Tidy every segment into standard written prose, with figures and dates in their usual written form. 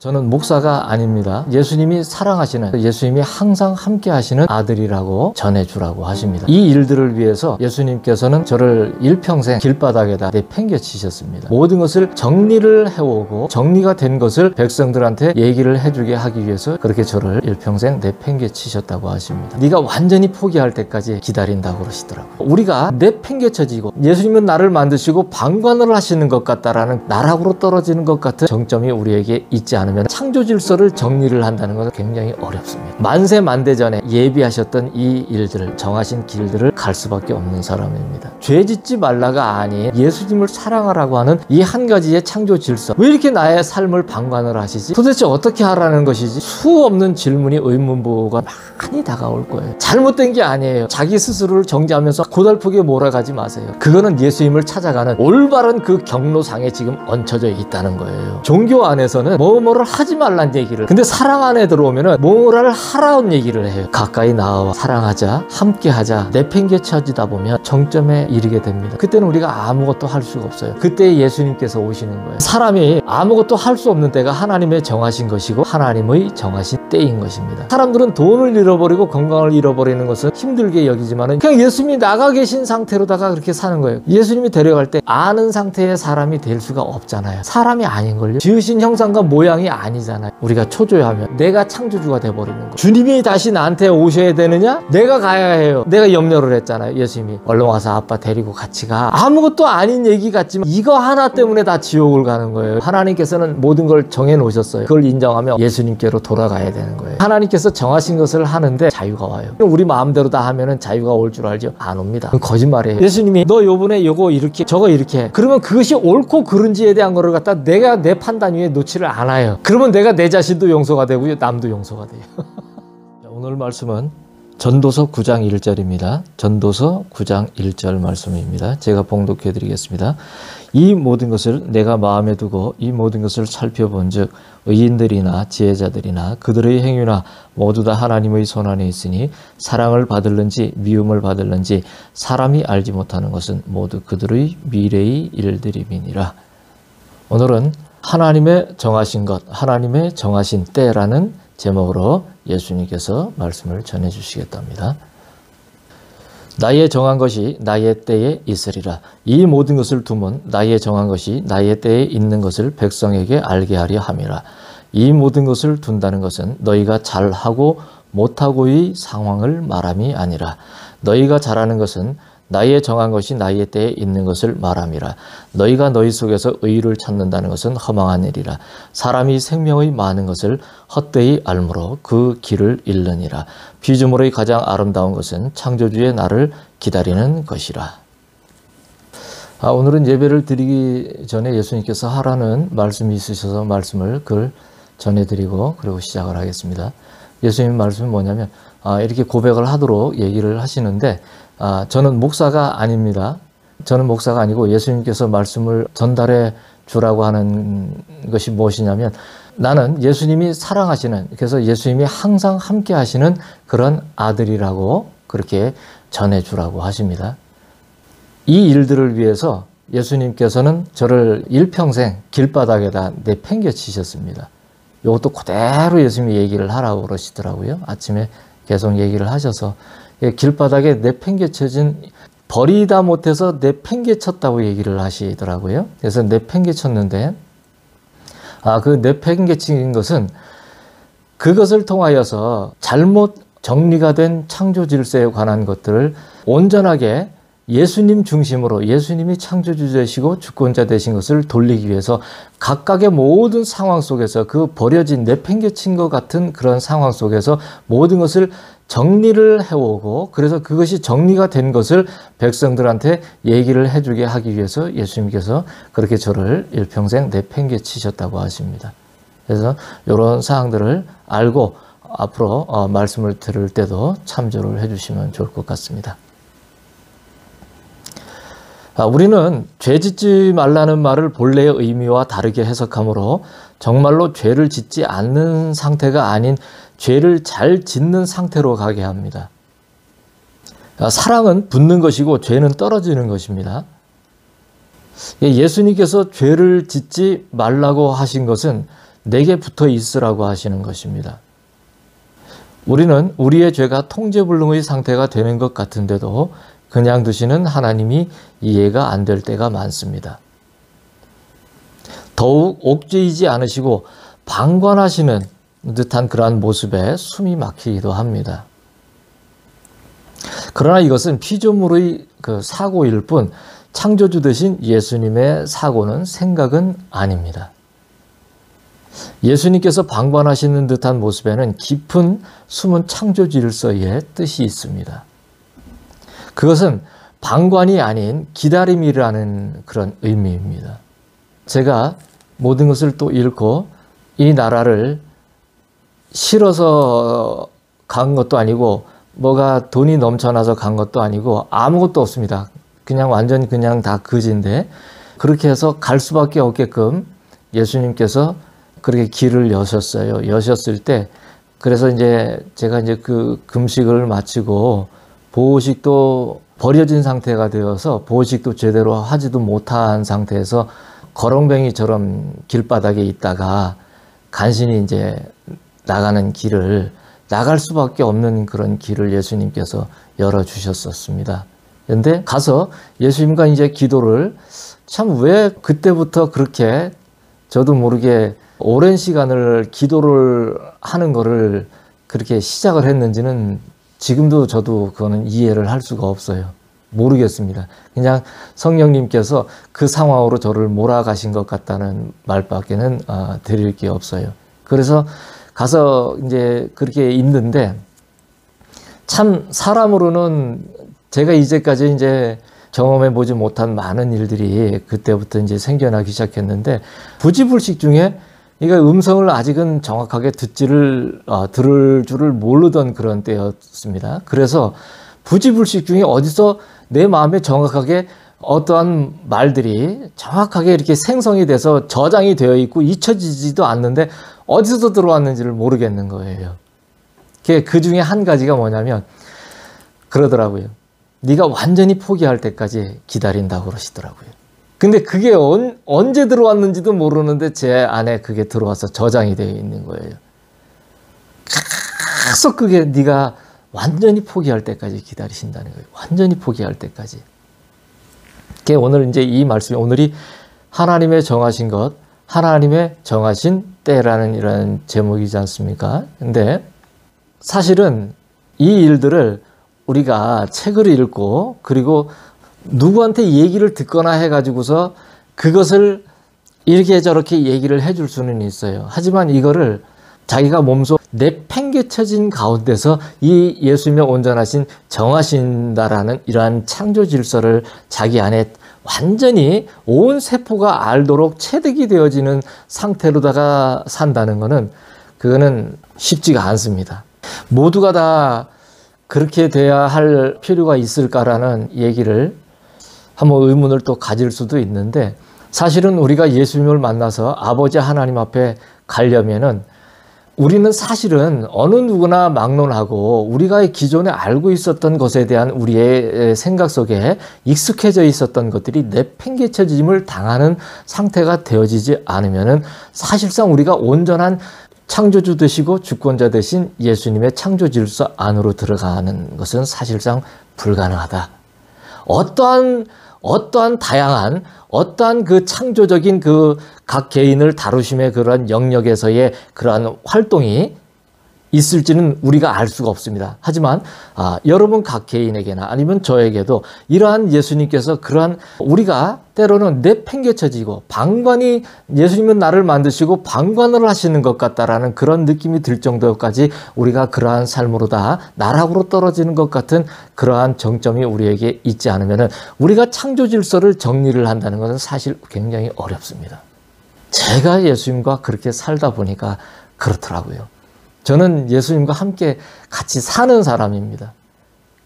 저는 목사가 아닙니다. 예수님이 사랑하시는, 예수님이 항상 함께 하시는 아들이라고 전해주라고 하십니다. 이 일들을 위해서 예수님께서는 저를 일평생 길바닥에다 내팽개치셨습니다. 모든 것을 정리를 해오고 정리가 된 것을 백성들한테 얘기를 해주게 하기 위해서 그렇게 저를 일평생 내팽개치셨다고 하십니다. 네가 완전히 포기할 때까지 기다린다고 그러시더라고요. 우리가 내팽개쳐지고 예수님은 나를 만드시고 방관을 하시는 것 같다라는 나락으로 떨어지는 것 같은 정점이 우리에게 있지 않으면 창조 질서를 정리를 한다는 것은 굉장히 어렵습니다. 만세 만대전에 예비하셨던 이 일들을, 정하신 길들을 갈 수밖에 없는 사람입니다. 죄 짓지 말라가 아닌 예수님을 사랑하라고 하는 이 한 가지의 창조 질서, 왜 이렇게 나의 삶을 방관을 하시지? 도대체 어떻게 하라는 것이지? 수 없는 질문이 의문부호가 많이 다가올 거예요. 잘못된 게 아니에요. 자기 스스로를 정죄하면서 고달프게 몰아가지 마세요. 그거는 예수님을 찾아가는 올바른 그 경로상에 지금 얹혀져 있다는 거예요. 종교 안에서는 뭐뭐를 하지 말란 얘기를, 근데 사랑 안에 들어오면은 뭐뭐를 하라는 얘기를 해요. 가까이 나와 사랑하자, 함께하자, 내팽개쳐지다 보면 정점에 이르게 됩니다. 그때는 우리가 아무것도 할 수가 없어요. 그때 예수님께서 오시는 거예요. 사람이 아무것도 할 수 없는 때가 하나님의 정하신 것이고 하나님의 정하신 때인 것입니다. 사람들은 돈을 잃어버리고 건강을 잃어버리는 것은 힘들게 여기지만 그냥 예수님이 나가 계신 상태로다가 그렇게 사는 거예요. 예수님이 데려갈 때 아는 상태의 사람이 될 수가 없잖아요. 사람이 아닌걸요. 지으신 형상과 모양이 아니잖아요. 우리가 초조해하면 내가 창조주가 돼버리는 거예요. 주님이 다시 나한테 오셔야 되느냐? 내가 가야 해요. 내가 염려를 했잖아요. 예수님이 얼른 와서 아빠 데리고 같이 가. 아무것도 아닌 얘기 같지만 이거 하나 때문에 다 지옥을 가는 거예요. 하나님께서는 모든 걸 정해놓으셨어요. 그걸 인정하며 예수님께로 돌아가야 되는 거예요. 하나님께서 정하신 것을 하는데 자유가 와요. 우리 마음대로 다 하면은 자유가 올 줄 알죠? 안 옵니다. 그건 거짓말이에요. 예수님이 너 요번에 요거 이렇게 저거 이렇게, 그러면 그것이 옳고 그른지에 대한 거를 갖다 내가 내 판단 위에 놓지를 않아요. 그러면 내가 내 자신도 용서가 되고요, 남도 용서가 돼요. 오늘 말씀은 전도서 9장 1절입니다. 전도서 9장 1절 말씀입니다. 제가 봉독해 드리겠습니다. 이 모든 것을 내가 마음에 두고 이 모든 것을 살펴본 즉 의인들이나 지혜자들이나 그들의 행위나 모두 다 하나님의 손안에 있으니 사랑을 받을는지 미움을 받을는지 사람이 알지 못하는 것은 모두 그들의 미래의 일들임이니라. 오늘은 하나님의 정하신 것, 하나님의 정하신 때라는 제목으로 예수님께서 말씀을 전해주시겠답니다. 나의 정한 것이 나의 때에 있으리라. 이 모든 것을 두면 나의 정한 것이 나의 때에 있는 것을 백성에게 알게 하려 함이라. 이 모든 것을 둔다는 것은 너희가 잘하고 못하고의 상황을 말함이 아니라 너희가 잘하는 것은 나의 정한 것이 나의 때에 있는 것을 말함이라. 너희가 너희 속에서 의를 찾는다는 것은 허망한 일이라. 사람이 생명의 많은 것을 헛되이 알므로 그 길을 잃느니라. 피조물의 가장 아름다운 것은 창조주의 날을 기다리는 것이라. 오늘은 예배를 드리기 전에 예수님께서 하라는 말씀이 있으셔서 말씀을 그걸 전해드리고 그리고 시작을 하겠습니다. 예수님 말씀은 뭐냐면 이렇게 고백을 하도록 얘기를 하시는데 저는 목사가 아닙니다. 저는 목사가 아니고 예수님께서 말씀을 전달해 주라고 하는 것이 무엇이냐면 나는 예수님이 사랑하시는, 그래서 예수님이 항상 함께 하시는 그런 아들이라고 그렇게 전해 주라고 하십니다. 이 일들을 위해서 예수님께서는 저를 일평생 길바닥에다 내팽개치셨습니다. 이것도 그대로 예수님이 얘기를 하라고 그러시더라고요. 아침에 계속 얘기를 하셔서 길바닥에 내팽개쳐진, 버리다 못해서 내팽개쳤다고 얘기를 하시더라고요. 그래서 내팽개쳤는데 그 내팽개친 것은 그것을 통하여서 잘못 정리가 된 창조 질서에 관한 것들을 온전하게 예수님 중심으로, 예수님이 창조주 되시고 주권자 되신 것을 돌리기 위해서 각각의 모든 상황 속에서 그 버려진 내팽개친 것 같은 그런 상황 속에서 모든 것을 정리를 해오고, 그래서 그것이 정리가 된 것을 백성들한테 얘기를 해주게 하기 위해서 예수님께서 그렇게 저를 일평생 내팽개치셨다고 하십니다. 그래서 이런 사항들을 알고 앞으로 말씀을 들을 때도 참조를 해주시면 좋을 것 같습니다. 우리는 죄 짓지 말라는 말을 본래의 의미와 다르게 해석하므로 정말로 죄를 짓지 않는 상태가 아닌 죄를 잘 짓는 상태로 가게 합니다. 사랑은 붙는 것이고 죄는 떨어지는 것입니다. 예수님께서 죄를 짓지 말라고 하신 것은 내게 붙어 있으라고 하시는 것입니다. 우리는 우리의 죄가 통제불능의 상태가 되는 것 같은데도 그냥 두시는 하나님이 이해가 안 될 때가 많습니다. 더욱 옥죄이지 않으시고 방관하시는 듯한 그러한 모습에 숨이 막히기도 합니다. 그러나 이것은 피조물의 그 사고일 뿐 창조주 되신 예수님의 사고는 생각은 아닙니다. 예수님께서 방관하시는 듯한 모습에는 깊은 숨은 창조 질서의 뜻이 있습니다. 그것은 방관이 아닌 기다림이라는 그런 의미입니다. 제가 모든 것을 또 잃고 이 나라를 싫어서 간 것도 아니고 뭐가 돈이 넘쳐나서 간 것도 아니고 아무것도 없습니다. 그냥 완전히 그냥 다 거지인데 그렇게 해서 갈 수밖에 없게끔 예수님께서 그렇게 길을 여셨어요. 여셨을 때 그래서 이제 제가 이제 그 금식을 마치고 보호식도 버려진 상태가 되어서 보호식도 제대로 하지도 못한 상태에서 거렁뱅이처럼 길바닥에 있다가 간신히 이제 나가는 길을 나갈 수밖에 없는 그런 길을 예수님께서 열어주셨었습니다. 그런데 가서 예수님과 이제 기도를 참 왜 그때부터 그렇게 저도 모르게 오랜 시간을 기도를 하는 거를 그렇게 시작을 했는지는 지금도 저도 그거는 이해를 할 수가 없어요. 모르겠습니다. 그냥 성령님께서 그 상황으로 저를 몰아가신 것 같다는 말밖에는 드릴 게 없어요. 그래서 가서 이제 그렇게 있는데 참 사람으로는 제가 이제까지 이제 경험해 보지 못한 많은 일들이 그때부터 이제 생겨나기 시작했는데 부지불식 중에 이거 음성을 아직은 정확하게 들을 줄을 모르던 그런 때였습니다. 그래서 부지불식 중에 어디서 내 마음에 정확하게 어떠한 말들이 정확하게 이렇게 생성이 돼서 저장이 되어 있고 잊혀지지도 않는데 어디서 들어왔는지를 모르겠는 거예요. 그 중에 한 가지가 뭐냐면 그러더라고요. 네가 완전히 포기할 때까지 기다린다고 그러시더라고요. 근데 그게 언제 들어왔는지도 모르는데 제 안에 그게 들어와서 저장이 되어 있는 거예요. 계속 그게 네가 완전히 포기할 때까지 기다리신다는 거예요. 완전히 포기할 때까지. 오늘 이제 이 말씀이 오늘이 하나님의 정하신 것, 하나님의 정하신 때라는 이런 제목이지 않습니까? 근데 사실은 이 일들을 우리가 책을 읽고 그리고 누구한테 얘기를 듣거나 해가지고서 그것을 이렇게 저렇게 얘기를 해줄 수는 있어요. 하지만 이거를 자기가 몸소 내팽개쳐진 가운데서 이 예수님의 온전하신 정하신다라는 이러한 창조 질서를 자기 안에 완전히 온 세포가 알도록 체득이 되어지는 상태로다가 산다는 것은 그거는 쉽지가 않습니다. 모두가 다 그렇게 돼야 할 필요가 있을까라는 얘기를 한번 의문을 또 가질 수도 있는데 사실은 우리가 예수님을 만나서 아버지 하나님 앞에 가려면은 우리는 사실은 어느 누구나 막론하고 우리가 기존에 알고 있었던 것에 대한 우리의 생각 속에 익숙해져 있었던 것들이 내팽개쳐짐을 당하는 상태가 되어지지 않으면은 사실상 우리가 온전한 창조주 되시고 주권자 되신 예수님의 창조 질서 안으로 들어가는 것은 사실상 불가능하다. 어떠한 다양한 어떠한 그 창조적인 그 각 개인을 다루심의 그러한 영역에서의 그러한 활동이 있을지는 우리가 알 수가 없습니다. 하지만 여러분 각 개인에게나 아니면 저에게도 이러한 예수님께서 그러한 우리가 때로는 내팽개쳐지고 방관이 예수님은 나를 만드시고 방관을 하시는 것 같다라는 그런 느낌이 들 정도까지 우리가 그러한 삶으로 다 나락으로 떨어지는 것 같은 그러한 정점이 우리에게 있지 않으면 우리가 창조 질서를 정리를 한다는 것은 사실 굉장히 어렵습니다. 제가 예수님과 그렇게 살다 보니까 그렇더라고요. 저는 예수님과 함께 같이 사는 사람입니다.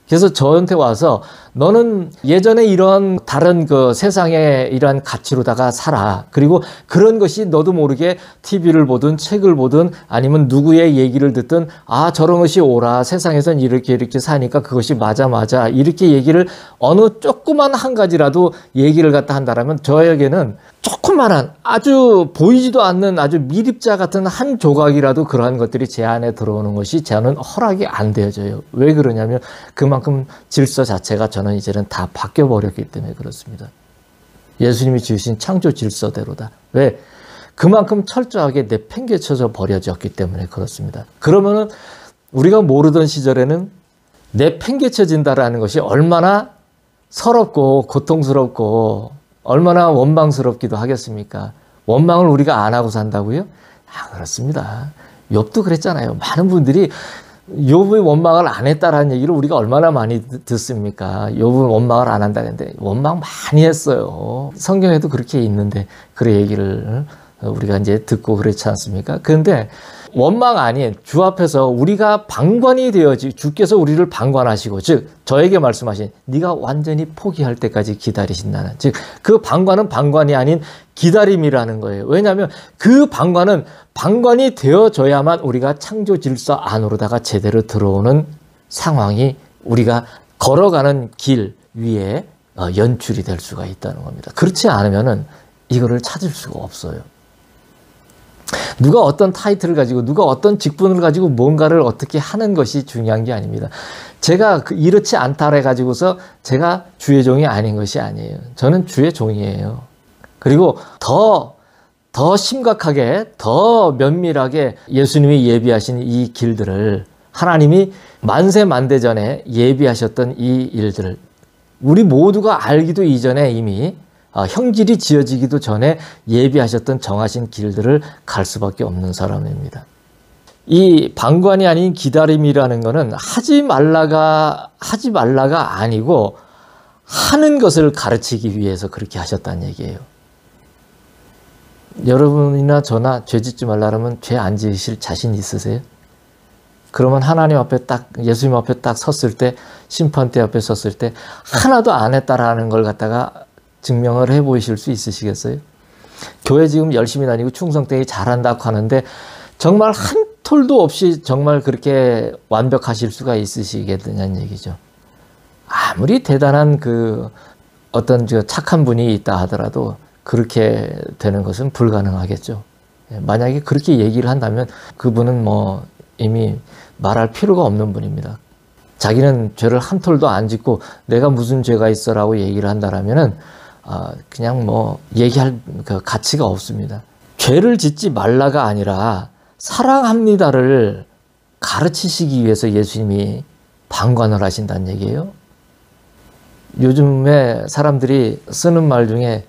그래서 저한테 와서 너는 예전에 이런 다른 그 세상의 이러한 가치로다가 살아. 그리고 그런 것이 너도 모르게 TV를 보든 책을 보든 아니면 누구의 얘기를 듣든 저런 것이 옳아. 세상에선 이렇게 사니까 그것이 맞아. 이렇게 얘기를 어느 조그만 한 가지라도 얘기를 갖다 한다라면 저에게는 조그만한 아주 보이지도 않는 아주 미립자 같은 한 조각이라도 그러한 것들이 제 안에 들어오는 것이 저는 허락이 안 되어져요. 왜 그러냐면 그만큼 질서 자체가 저는 이제는 다 바뀌어 버렸기 때문에 그렇습니다. 예수님이 지으신 창조 질서대로다. 왜? 그만큼 철저하게 내팽개쳐져 버려졌기 때문에 그렇습니다. 그러면은 우리가 모르던 시절에는 내팽개쳐진다라는 것이 얼마나 서럽고 고통스럽고 얼마나 원망스럽기도 하겠습니까? 원망을 우리가 안 하고 산다고요? 그렇습니다. 욥도 그랬잖아요. 많은 분들이 욥의 원망을 안 했다라는 얘기를 우리가 얼마나 많이 듣습니까? 욥은 원망을 안 한다 했는데 원망 많이 했어요. 성경에도 그렇게 있는데 그 얘기를 우리가 이제 듣고 그렇지 않습니까? 그런데 원망 아닌 주 앞에서 우리가 방관이 되어지 주께서 우리를 방관하시고 즉 저에게 말씀하신 네가 완전히 포기할 때까지 기다리신다는 즉 그 방관은 방관이 아닌 기다림이라는 거예요. 왜냐하면 그 방관은 방관이 되어져야만 우리가 창조 질서 안으로다가 제대로 들어오는 상황이 우리가 걸어가는 길 위에 연출이 될 수가 있다는 겁니다. 그렇지 않으면은 이거를 찾을 수가 없어요. 누가 어떤 타이틀을 가지고 누가 어떤 직분을 가지고 뭔가를 어떻게 하는 것이 중요한 게 아닙니다. 제가 이렇지 않다 해가지고서 제가 주의 종이 아닌 것이 아니에요. 저는 주의 종이에요. 그리고 더 심각하게 더 면밀하게 예수님이 예비하신 이 길들을 하나님이 만세 만대 전에 예비하셨던 이 일들을 우리 모두가 알기도 이전에 이미 형질이 지어지기도 전에 예비하셨던 정하신 길들을 갈 수밖에 없는 사람입니다. 이 방관이 아닌 기다림이라는 것은 하지 말라가 아니고 하는 것을 가르치기 위해서 그렇게 하셨다는 얘기예요. 여러분이나 저나 죄 짓지 말라면 죄 안 지으실 자신 있으세요? 그러면 하나님 앞에 딱 예수님 앞에 딱 섰을 때 심판대 앞에 섰을 때 하나도 안 했다라는 걸 갖다가 증명을 해 보이실 수 있으시겠어요? 교회 지금 열심히 다니고 충성되게 잘한다고 하는데 정말 한 톨도 없이 정말 그렇게 완벽하실 수가 있으시겠느냐는 얘기죠. 아무리 대단한 그 어떤 착한 분이 있다 하더라도 그렇게 되는 것은 불가능하겠죠. 만약에 그렇게 얘기를 한다면 그분은 뭐 이미 말할 필요가 없는 분입니다. 자기는 죄를 한 톨도 안 짓고 내가 무슨 죄가 있어라고 얘기를 한다라면은 그냥 뭐 얘기할 그 가치가 없습니다. 죄를 짓지 말라가 아니라 사랑합니다를 가르치시기 위해서 예수님이 방관을 하신다는 얘기예요. 요즘에 사람들이 쓰는 말 중에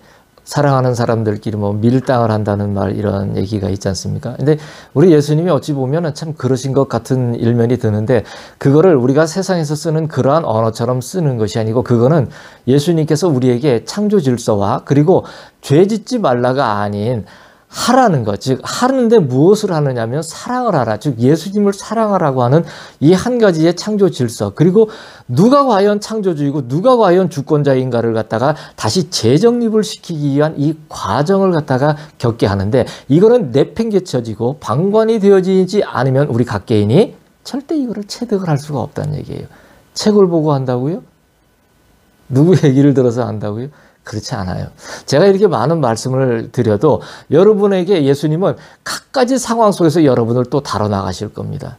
사랑하는 사람들끼리 뭐 밀당을 한다는 말 이런 얘기가 있지 않습니까? 근데 우리 예수님이 어찌 보면은 참 그러신 것 같은 일면이 드는데 그거를 우리가 세상에서 쓰는 그러한 언어처럼 쓰는 것이 아니고 그거는 예수님께서 우리에게 창조 질서와 그리고 죄 짓지 말라가 아닌 하라는 것, 즉 하는데 무엇을 하느냐면 사랑을 하라, 즉 예수님을 사랑하라고 하는 이 한 가지의 창조 질서, 그리고 누가 과연 창조주이고 누가 과연 주권자인가를 갖다가 다시 재정립을 시키기 위한 이 과정을 갖다가 겪게 하는데 이거는 내팽개쳐지고 방관이 되어지지 않으면 우리 각 개인이 절대 이거를 체득을 할 수가 없다는 얘기예요. 책을 보고 한다고요? 누구 얘기를 들어서 한다고요? 그렇지 않아요. 제가 이렇게 많은 말씀을 드려도 여러분에게 예수님은 각가지 상황 속에서 여러분을 또 다뤄나가실 겁니다.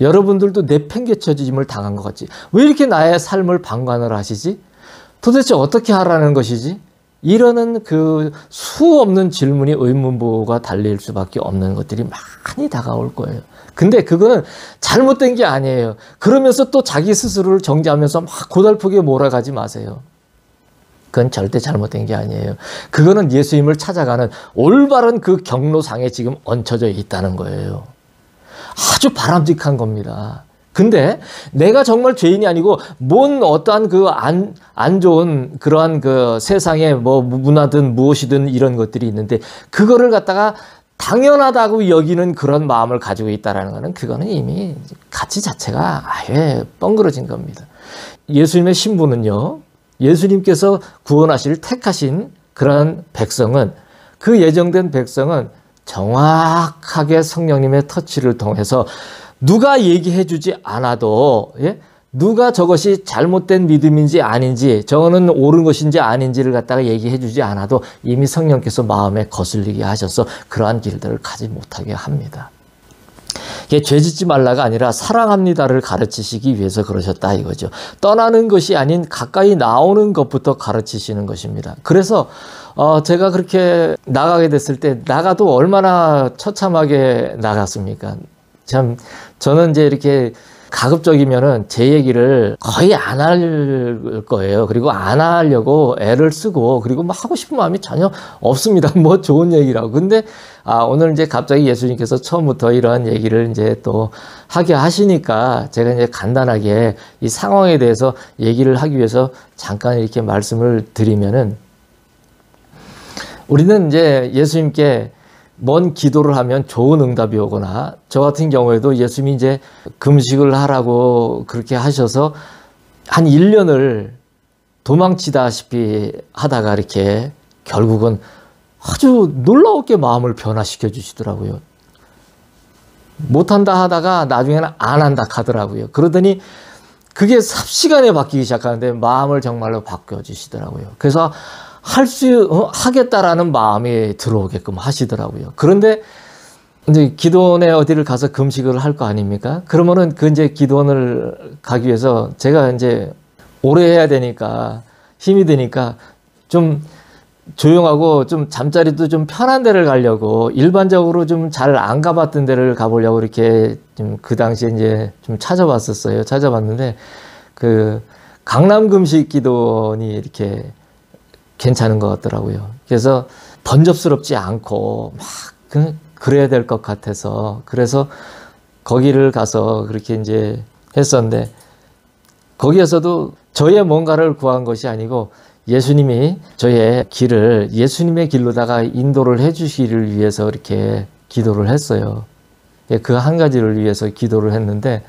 여러분들도 내팽개쳐짐을 당한 것 같지. 왜 이렇게 나의 삶을 방관을 하시지? 도대체 어떻게 하라는 것이지? 이러는 그 수 없는 질문이 의문부호가 달릴 수밖에 없는 것들이 많이 다가올 거예요. 근데 그거는 잘못된 게 아니에요. 그러면서 또 자기 스스로를 정죄하면서 막 고달프게 몰아가지 마세요. 그건 절대 잘못된 게 아니에요. 그거는 예수님을 찾아가는 올바른 그 경로상에 지금 얹혀져 있다는 거예요. 아주 바람직한 겁니다. 근데 내가 정말 죄인이 아니고 뭔 어떠한 그 안 좋은 그러한 그 세상에 뭐 문화든 무엇이든 이런 것들이 있는데 그거를 갖다가 당연하다고 여기는 그런 마음을 가지고 있다는 거는 그거는 이미 가치 자체가 아예 뻥그러진 겁니다. 예수님의 신부는요. 예수님께서 구원하실 택하신 그러한 백성은 그 예정된 백성은 정확하게 성령님의 터치를 통해서 누가 얘기해 주지 않아도 누가 저것이 잘못된 믿음인지 아닌지, 저거는 옳은 것인지 아닌지를 갖다가 얘기해 주지 않아도 이미 성령께서 마음에 거슬리게 하셔서 그러한 길들을 가지 못하게 합니다. 이게 죄짓지 말라가 아니라 사랑합니다를 가르치시기 위해서 그러셨다 이거죠. 떠나는 것이 아닌 가까이 나오는 것부터 가르치시는 것입니다. 그래서 제가 그렇게 나가게 됐을 때 나가도 얼마나 처참하게 나갔습니까? 참 저는 이제 이렇게 가급적이면은 제 얘기를 거의 안 할 거예요. 그리고 안 하려고 애를 쓰고, 그리고 뭐 하고 싶은 마음이 전혀 없습니다. 뭐 좋은 얘기라고. 근데 오늘 이제 갑자기 예수님께서 처음부터 이런 얘기를 이제 또 하게 하시니까 제가 이제 간단하게 이 상황에 대해서 얘기를 하기 위해서 잠깐 이렇게 말씀을 드리면은, 우리는 이제 예수님께 뭔 기도를 하면 좋은 응답이 오거나, 저 같은 경우에도 예수님이 이제 금식을 하라고 그렇게 하셔서 한 1년을 도망치다시피 하다가 이렇게 결국은 아주 놀라웠게 마음을 변화시켜 주시더라고요. 못한다 하다가 나중에는 안 한다 하더라고요. 그러더니 그게 삽시간에 바뀌기 시작하는데 마음을 정말로 바꿔주시더라고요. 그래서 하겠다라는 마음이 들어오게끔 하시더라고요. 그런데 이제 기도원에 어디를 가서 금식을 할 거 아닙니까? 그러면은 그 이제 기도원을 가기 위해서 제가 이제 오래 해야 되니까 힘이 드니까 좀 조용하고 좀 잠자리도 좀 편한 데를 가려고, 일반적으로 좀 잘 안 가봤던 데를 가보려고 이렇게 좀 그 당시에 이제 좀 찾아봤었어요. 찾아봤는데 그 강남 금식 기도원이 이렇게 괜찮은 것 같더라고요. 그래서 번잡스럽지 않고 막 그래야 될 것 같아서, 그래서 거기를 가서 그렇게 이제 했었는데, 거기에서도 저의 뭔가를 구한 것이 아니고 예수님이 저의 길을 예수님의 길로다가 인도를 해 주시기를 위해서 이렇게 기도를 했어요. 그 한 가지를 위해서 기도를 했는데,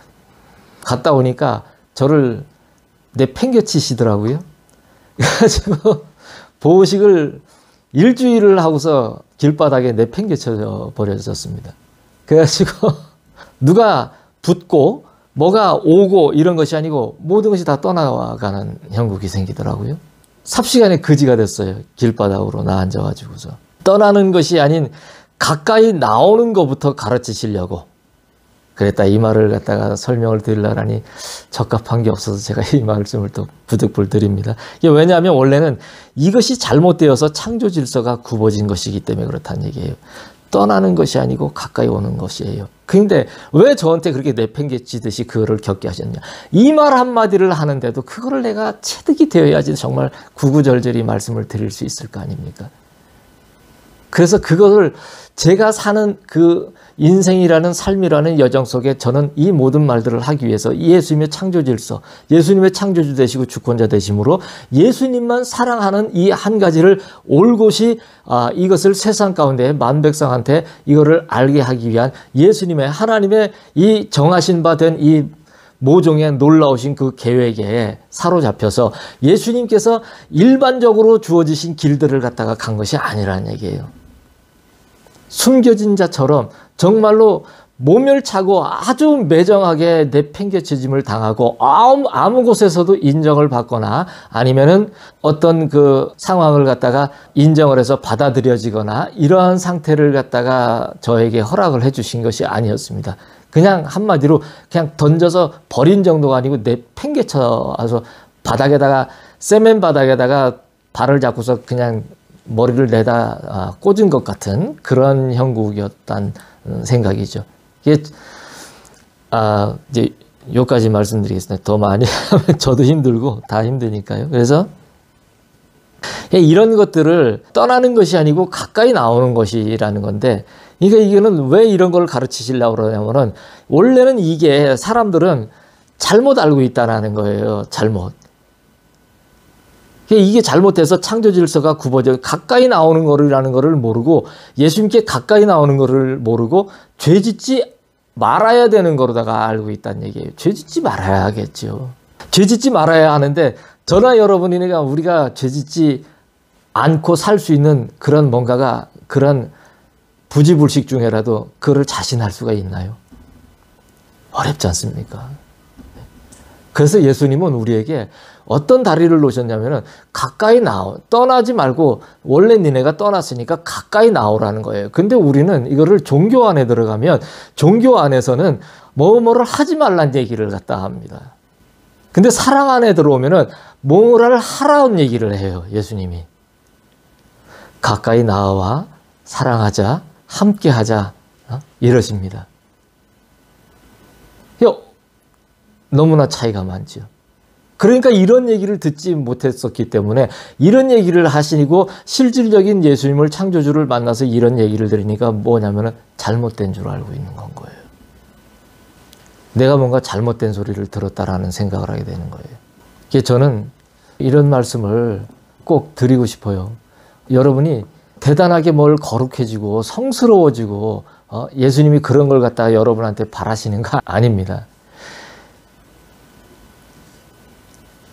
갔다 오니까 저를 내팽개치시더라고요. 그래가지고 보호식을 일주일을 하고서 길바닥에 내팽개쳐 버려졌습니다. 그래가지고 누가 붙고 뭐가 오고 이런 것이 아니고 모든 것이 다 떠나가는 형국이 생기더라고요. 삽시간에 거지가 됐어요. 길바닥으로 나앉아가지고서. 떠나는 것이 아닌 가까이 나오는 것부터 가르치시려고 그랬다. 이 말을 갖다가 설명을 드리려니 적합한 게 없어서 제가 이 말씀을 또 부득불 드립니다. 이게 왜냐하면 원래는 이것이 잘못되어서 창조 질서가 굽어진 것이기 때문에 그렇다는 얘기예요. 떠나는 것이 아니고 가까이 오는 것이에요. 근데 왜 저한테 그렇게 내팽개치듯이 그거를 겪게 하셨냐. 이 말 한마디를 하는데도 그거를 내가 체득이 되어야지 정말 구구절절히 말씀을 드릴 수 있을 거 아닙니까? 그래서 그것을 제가 사는 그 인생이라는 삶이라는 여정 속에 저는 이 모든 말들을 하기 위해서 예수님의 창조 질서, 예수님의 창조주 되시고 주권자 되심으로 예수님만 사랑하는 이 한 가지를 올곧이 이것을 세상 가운데 만백성한테 이거를 알게 하기 위한 예수님의 하나님의 이 정하신 바 된 이 모종의 놀라우신 그 계획에 사로잡혀서 예수님께서 일반적으로 주어지신 길들을 갖다가 간 것이 아니라는 얘기예요. 숨겨진 자처럼 정말로 모멸차고 아주 매정하게 내팽개쳐짐을 당하고 아무 곳에서도 인정을 받거나 아니면은 어떤 그 상황을 갖다가 인정을 해서 받아들여지거나 이러한 상태를 갖다가 저에게 허락을 해주신 것이 아니었습니다. 그냥 한마디로 그냥 던져서 버린 정도가 아니고 내팽개쳐서 바닥에다가 세멘 바닥에다가 발을 잡고서 그냥 머리를 내다 꽂은 것 같은 그런 형국이었다는 생각이죠. 이게 이제 여기까지 말씀드리겠습니다. 더 많이 하면 저도 힘들고 다 힘드니까요. 그래서 이런 것들을 떠나는 것이 아니고 가까이 나오는 것이라는 건데, 그러니까 이거는 왜 이런 걸 가르치시려고 그러냐면은 원래는 이게 사람들은 잘못 알고 있다는 거예요. 잘못. 이게 잘못돼서 창조 질서가 굽어져 가까이 나오는 거라는 거를 모르고, 예수님께 가까이 나오는 거를 모르고 죄 짓지 말아야 되는 거로다가 알고 있다는 얘기예요. 죄 짓지 말아야 하겠죠. 죄 짓지 말아야 하는데 저나 여러분이니까 우리가 죄 짓지 않고 살 수 있는 그런 뭔가가, 그런 부지불식 중에라도 그거를 자신할 수가 있나요? 어렵지 않습니까? 그래서 예수님은 우리에게 어떤 다리를 놓으셨냐면은 가까이 나오, 떠나지 말고 원래 니네가 떠났으니까 가까이 나오라는 거예요. 근데 우리는 이거를 종교 안에 들어가면 종교 안에서는 뭐뭐를 하지 말란 얘기를 갖다 합니다. 근데 사랑 안에 들어오면은 뭐를 하라는 얘기를 해요. 예수님이. 가까이 나와 사랑하자, 함께 하자, 이러십니다. 너무나 차이가 많죠. 그러니까 이런 얘기를 듣지 못했었기 때문에 이런 얘기를 하시고 실질적인 예수님을 창조주를 만나서 이런 얘기를 들으니까 뭐냐면은 잘못된 줄 알고 있는 건 거예요. 내가 뭔가 잘못된 소리를 들었다라는 생각을 하게 되는 거예요. 그래서 저는 이런 말씀을 꼭 드리고 싶어요. 여러분이 대단하게 뭘 거룩해지고 성스러워지고 예수님이 그런 걸 갖다가 여러분한테 바라시는 거 아닙니다.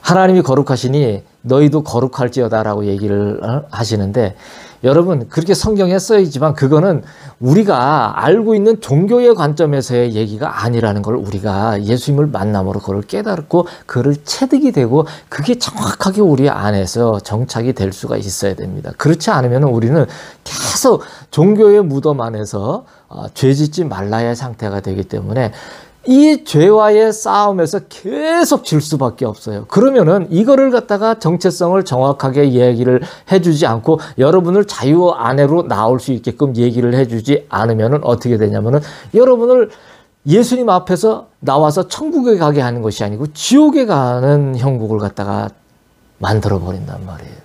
하나님이 거룩하시니 너희도 거룩할지어다 라고 얘기를 하시는데 여러분 그렇게 성경에 써있지만 그거는 우리가 알고 있는 종교의 관점에서의 얘기가 아니라는 걸 우리가 예수님을 만남으로 그걸 깨닫고 그를 체득이 되고 그게 정확하게 우리 안에서 정착이 될 수가 있어야 됩니다. 그렇지 않으면 우리는 계속 종교의 무덤 안에서 죄짓지 말라의 상태가 되기 때문에 이 죄와의 싸움에서 계속 질 수밖에 없어요. 그러면은 이거를 갖다가 정체성을 정확하게 얘기를 해주지 않고 여러분을 자유 안으로 나올 수 있게끔 얘기를 해주지 않으면은 어떻게 되냐면은 여러분을 예수님 앞에서 나와서 천국에 가게 하는 것이 아니고 지옥에 가는 형국을 갖다가 만들어 버린단 말이에요.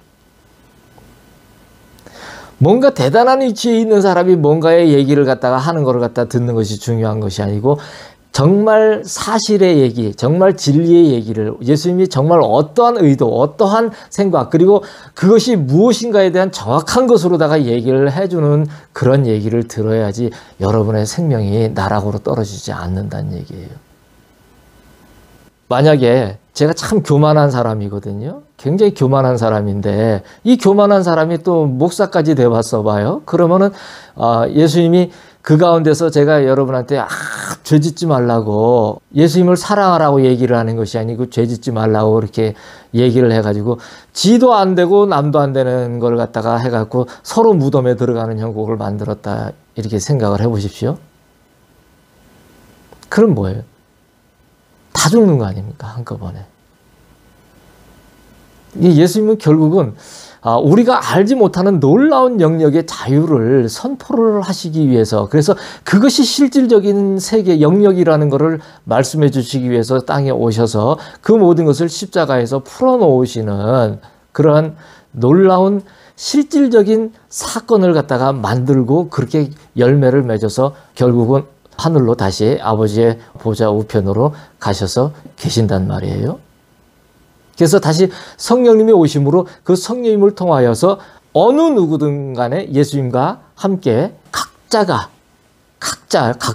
뭔가 대단한 위치에 있는 사람이 뭔가의 얘기를 갖다가 하는 거를 갖다 듣는 것이 중요한 것이 아니고 정말 사실의 얘기, 정말 진리의 얘기를 예수님이 정말 어떠한 의도, 어떠한 생각 그리고 그것이 무엇인가에 대한 정확한 것으로다가 얘기를 해주는 그런 얘기를 들어야지 여러분의 생명이 나락으로 떨어지지 않는다는 얘기예요. 만약에 제가 참 교만한 사람이거든요. 굉장히 교만한 사람인데 이 교만한 사람이 또 목사까지 돼봤어 봐요. 그러면은 예수님이 그 가운데서 제가 여러분한테 죄짓지 말라고 예수님을 사랑하라고 얘기를 하는 것이 아니고 죄짓지 말라고 그렇게 얘기를 해가지고 지도 안 되고 남도 안 되는 걸 갖다가 해갖고 서로 무덤에 들어가는 형국을 만들었다 이렇게 생각을 해보십시오. 그럼 뭐예요? 다 죽는 거 아닙니까? 한꺼번에. 예수님은 결국은 우리가 알지 못하는 놀라운 영역의 자유를 선포를 하시기 위해서 그래서 그것이 실질적인 세계 영역이라는 것을 말씀해 주시기 위해서 땅에 오셔서 그 모든 것을 십자가에서 풀어놓으시는 그러한 놀라운 실질적인 사건을 갖다가 만들고 그렇게 열매를 맺어서 결국은 하늘로 다시 아버지의 보좌 우편으로 가셔서 계신단 말이에요. 그래서 다시 성령님이 오심으로 그 성령님을 통하여서 어느 누구든 간에 예수님과 함께 각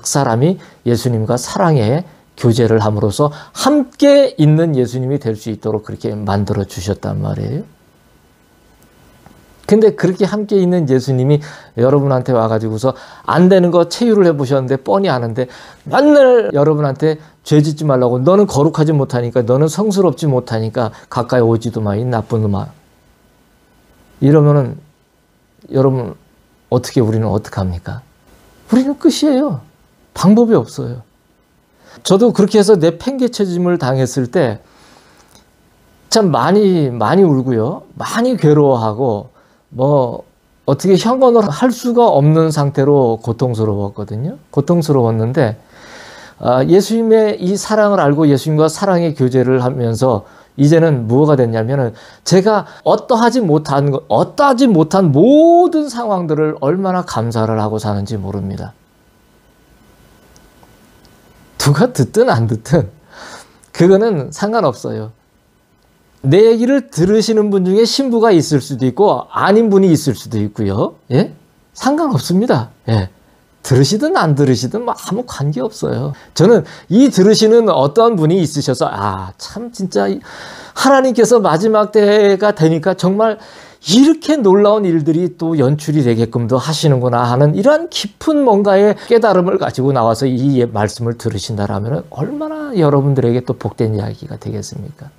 사람이 예수님과 사랑의 교제를 함으로써 함께 있는 예수님이 될 수 있도록 그렇게 만들어 주셨단 말이에요. 근데 그렇게 함께 있는 예수님이 여러분한테 와가지고서 안 되는 거 체유를 해보셨는데 뻔히 아는데 맨날 여러분한테 죄 짓지 말라고 너는 거룩하지 못하니까 너는 성스럽지 못하니까 가까이 오지도 마 이 나쁜 놈아 이러면은 여러분 우리는 어떻게 합니까? 우리는 끝이에요. 방법이 없어요. 저도 그렇게 해서 내팽개쳐짐을 당했을 때 참 많이 울고요. 많이 괴로워하고 어떻게 형언을 할 수가 없는 상태로 고통스러웠거든요. 고통스러웠는데 예수님의 이 사랑을 알고 예수님과 사랑의 교제를 하면서 이제는 뭐가 됐냐면은 제가 어떠하지 못한 모든 상황들을 얼마나 감사를 하고 사는지 모릅니다. 누가 듣든 안 듣든 그거는 상관없어요. 내 얘기를 들으시는 분 중에 신부가 있을 수도 있고 아닌 분이 있을 수도 있고요. 예? 상관없습니다. 예. 들으시든 안 들으시든 아무 관계없어요. 저는 이 들으시는 어떤 분이 있으셔서 참 진짜 하나님께서 마지막 때가 되니까 정말 이렇게 놀라운 일들이 또 연출이 되게끔도 하시는구나 하는 이러한 깊은 뭔가의 깨달음을 가지고 나와서 이 말씀을 들으신다라면 얼마나 얼마나 여러분들에게 또 복된 이야기가 되겠습니까?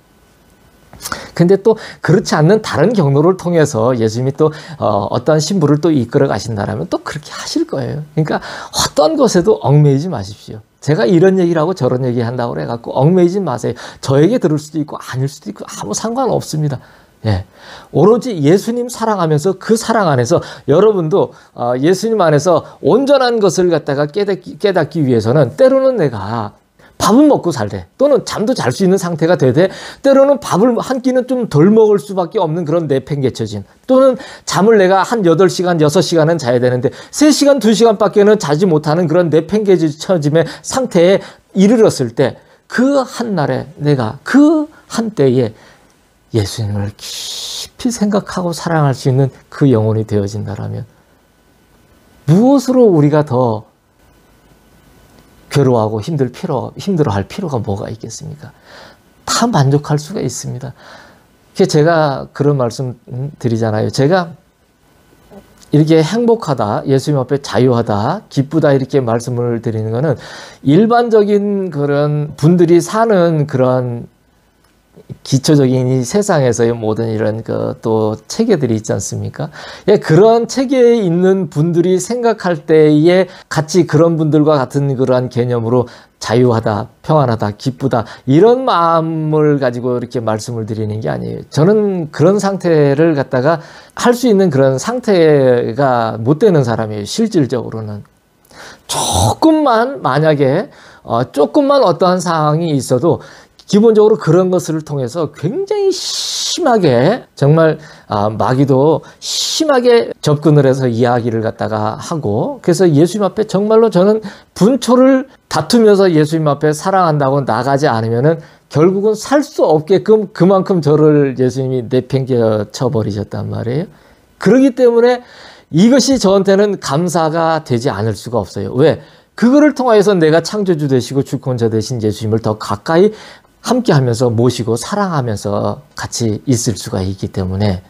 근데 또 그렇지 않는 다른 경로를 통해서 예수님이 또 어떠한 신부를 또 이끌어 가신다라면 또 그렇게 하실 거예요. 그러니까 어떤 것에도 얽매이지 마십시오. 제가 이런 얘기를 하고 저런 얘기 한다고 해갖고 얽매이지 마세요. 저에게 들을 수도 있고 아닐 수도 있고 아무 상관없습니다. 예. 오로지 예수님 사랑하면서 그 사랑 안에서 여러분도 예수님 안에서 온전한 것을 갖다가 깨닫기 위해서는 때로는 내가 밥은 먹고 살래, 또는 잠도 잘 수 있는 상태가 되되, 때로는 밥을 한 끼는 좀 덜 먹을 수밖에 없는 그런 내팽개쳐진, 또는 잠을 내가 한 8시간, 6시간은 자야 되는데 3시간, 2시간밖에는 자지 못하는 그런 내팽개쳐짐의 상태에 이르렀을 때, 그 한날에 내가 그 한때에 예수님을 깊이 생각하고 사랑할 수 있는 그 영혼이 되어진다라면 무엇으로 우리가 더 괴로워하고 힘들어할 필요가 뭐가 있겠습니까? 다 만족할 수가 있습니다. 제가 그런 말씀 드리잖아요. 제가 이렇게 행복하다, 예수님 앞에 자유하다, 기쁘다 이렇게 말씀을 드리는 것은 일반적인 그런 분들이 사는 그런 기초적인 이 세상에서의 모든 이런 또 체계들이 있지 않습니까? 예, 그런 체계에 있는 분들이 생각할 때에 같이 그런 분들과 같은 그러한 개념으로 자유하다, 평안하다, 기쁘다 이런 마음을 가지고 이렇게 말씀을 드리는 게 아니에요. 저는 그런 상태를 갖다가 할 수 있는 그런 상태가 못 되는 사람이에요. 실질적으로는. 조금만 만약에 조금만 어떠한 상황이 있어도 기본적으로 그런 것을 통해서 굉장히 심하게 정말 마귀도 심하게 접근을 해서 이야기를 갖다가 하고, 그래서 예수님 앞에 정말로 저는 분초를 다투면서 예수님 앞에 사랑한다고 나가지 않으면은 결국은 살 수 없게끔 그만큼 저를 예수님이 내팽겨 쳐버리셨단 말이에요. 그렇기 때문에 이것이 저한테는 감사가 되지 않을 수가 없어요. 왜? 그거를 통하여서 내가 창조주 되시고 주권자 되신 예수님을 더 가까이 함께하면서 모시고 사랑하면서 같이 있을 수가 있기 때문에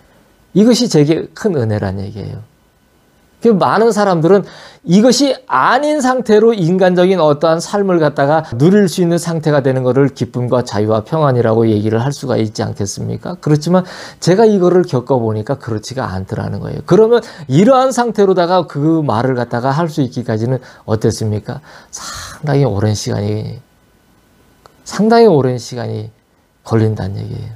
이것이 제게 큰 은혜란 얘기예요. 많은 사람들은 이것이 아닌 상태로 인간적인 어떠한 삶을 갖다가 누릴 수 있는 상태가 되는 것을 기쁨과 자유와 평안이라고 얘기를 할 수가 있지 않겠습니까? 그렇지만 제가 이거를 겪어보니까 그렇지가 않더라는 거예요. 그러면 이러한 상태로다가 그 말을 갖다가 할 수 있기까지는 어땠습니까? 상당히 오랜 시간이 걸린다는 얘기예요.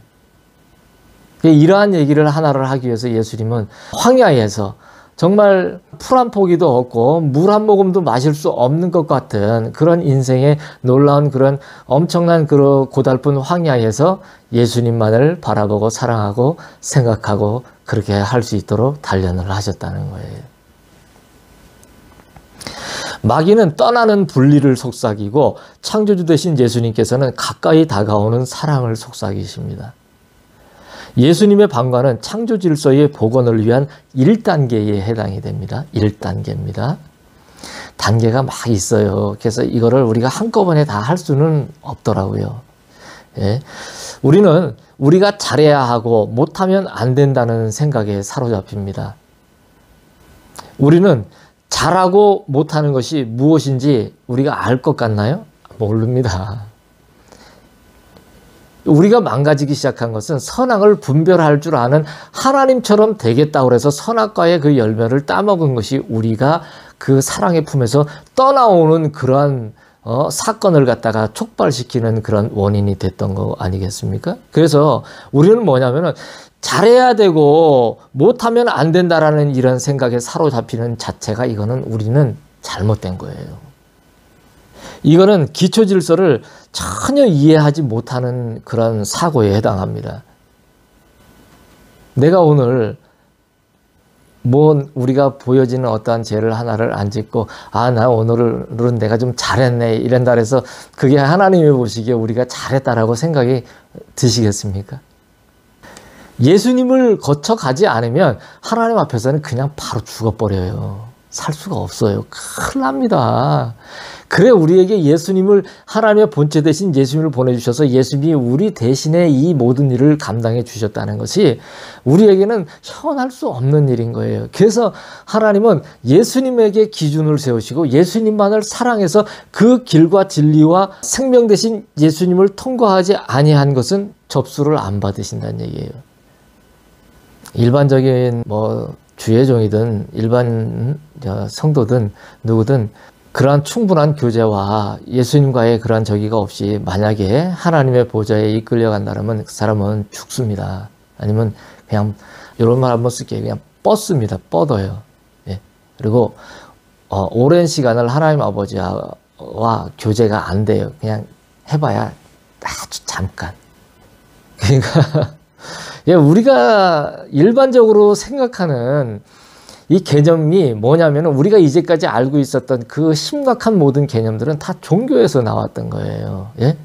이러한 얘기를 하나를 하기 위해서 예수님은 황야에서 정말 풀 한 포기도 없고 물 한 모금도 마실 수 없는 것 같은 그런 인생의 놀라운 그런 엄청난 그 고달픈 황야에서 예수님만을 바라보고 사랑하고 생각하고 그렇게 할 수 있도록 단련을 하셨다는 거예요. 마귀는 떠나는 분리를 속삭이고 창조주 되신 예수님께서는 가까이 다가오는 사랑을 속삭이십니다. 예수님의 방관은 창조 질서의 복원을 위한 1단계에 해당이 됩니다. 1단계입니다. 단계가 막 있어요. 그래서 이거를 우리가 한꺼번에 다 할 수는 없더라고요. 예. 우리는 우리가 잘해야 하고 못하면 안 된다는 생각에 사로잡힙니다. 우리는 잘하고 못하는 것이 무엇인지 우리가 알 것 같나요? 모릅니다. 우리가 망가지기 시작한 것은 선악을 분별할 줄 아는 하나님처럼 되겠다고 해서 선악과의 그 열매를 따먹은 것이 우리가 그 사랑의 품에서 떠나오는 그러한 사건을 갖다가 촉발시키는 그런 원인이 됐던 거 아니겠습니까? 그래서 우리는 뭐냐면은 잘해야 되고 못하면 안 된다라는 이런 생각에 사로잡히는 자체가 이거는 우리는 잘못된 거예요. 이거는 기초 질서를 전혀 이해하지 못하는 그런 사고에 해당합니다. 내가 오늘 우리가 보여지는 어떠한 죄를 하나를 안 짓고 나 오늘은 내가 좀 잘했네 이런다 해서 그게 하나님이 보시기에 우리가 잘했다라고 생각이 드시겠습니까? 예수님을 거쳐가지 않으면 하나님 앞에서는 그냥 바로 죽어버려요. 살 수가 없어요. 큰일 납니다. 그래 우리에게 예수님을 하나님의 본체 대신 예수님을 보내주셔서 예수님이 우리 대신에 이 모든 일을 감당해 주셨다는 것이 우리에게는 현할 수 없는 일인 거예요. 그래서 하나님은 예수님에게 기준을 세우시고 예수님만을 사랑해서 그 길과 진리와 생명 대신 예수님을 통과하지 아니한 것은 접수를 안 받으신다는 얘기예요. 일반적인 주의 종이든 일반 성도든 누구든 그러한 충분한 교제와 예수님과의 그러한 저기가 없이 만약에 하나님의 보좌에 이끌려간다면 그 사람은 죽습니다. 아니면 그냥 이런 말 한번 쓸게요. 그냥 뻗습니다. 뻗어요. 예. 그리고 오랜 시간을 하나님 아버지와 교제가 안 돼요. 그냥 해봐야 아주 잠깐. 그러니까 우리가 일반적으로 생각하는 이 개념이 뭐냐면 우리가 이제까지 알고 있었던 그 심각한 모든 개념들은 다 종교에서 나왔던 거예요. 예?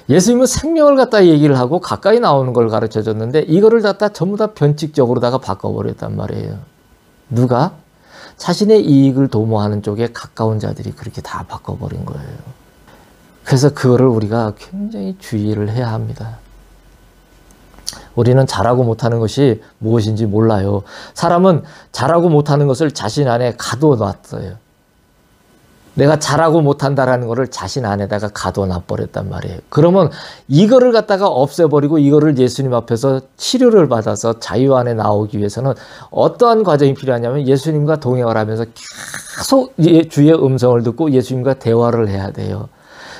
예수님은 생명을 갖다 얘기를 하고 가까이 나오는 걸 가르쳐 줬는데 이거를 갖다 전부 다 변칙적으로다가 바꿔버렸단 말이에요. 누가? 자신의 이익을 도모하는 쪽에 가까운 자들이 그렇게 다 바꿔버린 거예요. 그래서 그거를 우리가 굉장히 주의를 해야 합니다. 우리는 잘하고 못하는 것이 무엇인지 몰라요. 사람은 잘하고 못하는 것을 자신 안에 가둬놨어요. 내가 잘하고 못한다라는 것을 자신 안에다가 가둬놔버렸단 말이에요. 그러면 이거를 갖다가 없애버리고 이거를 예수님 앞에서 치료를 받아서 자유 안에 나오기 위해서는 어떠한 과정이 필요하냐면 예수님과 동행을 하면서 계속 주의 음성을 듣고 예수님과 대화를 해야 돼요.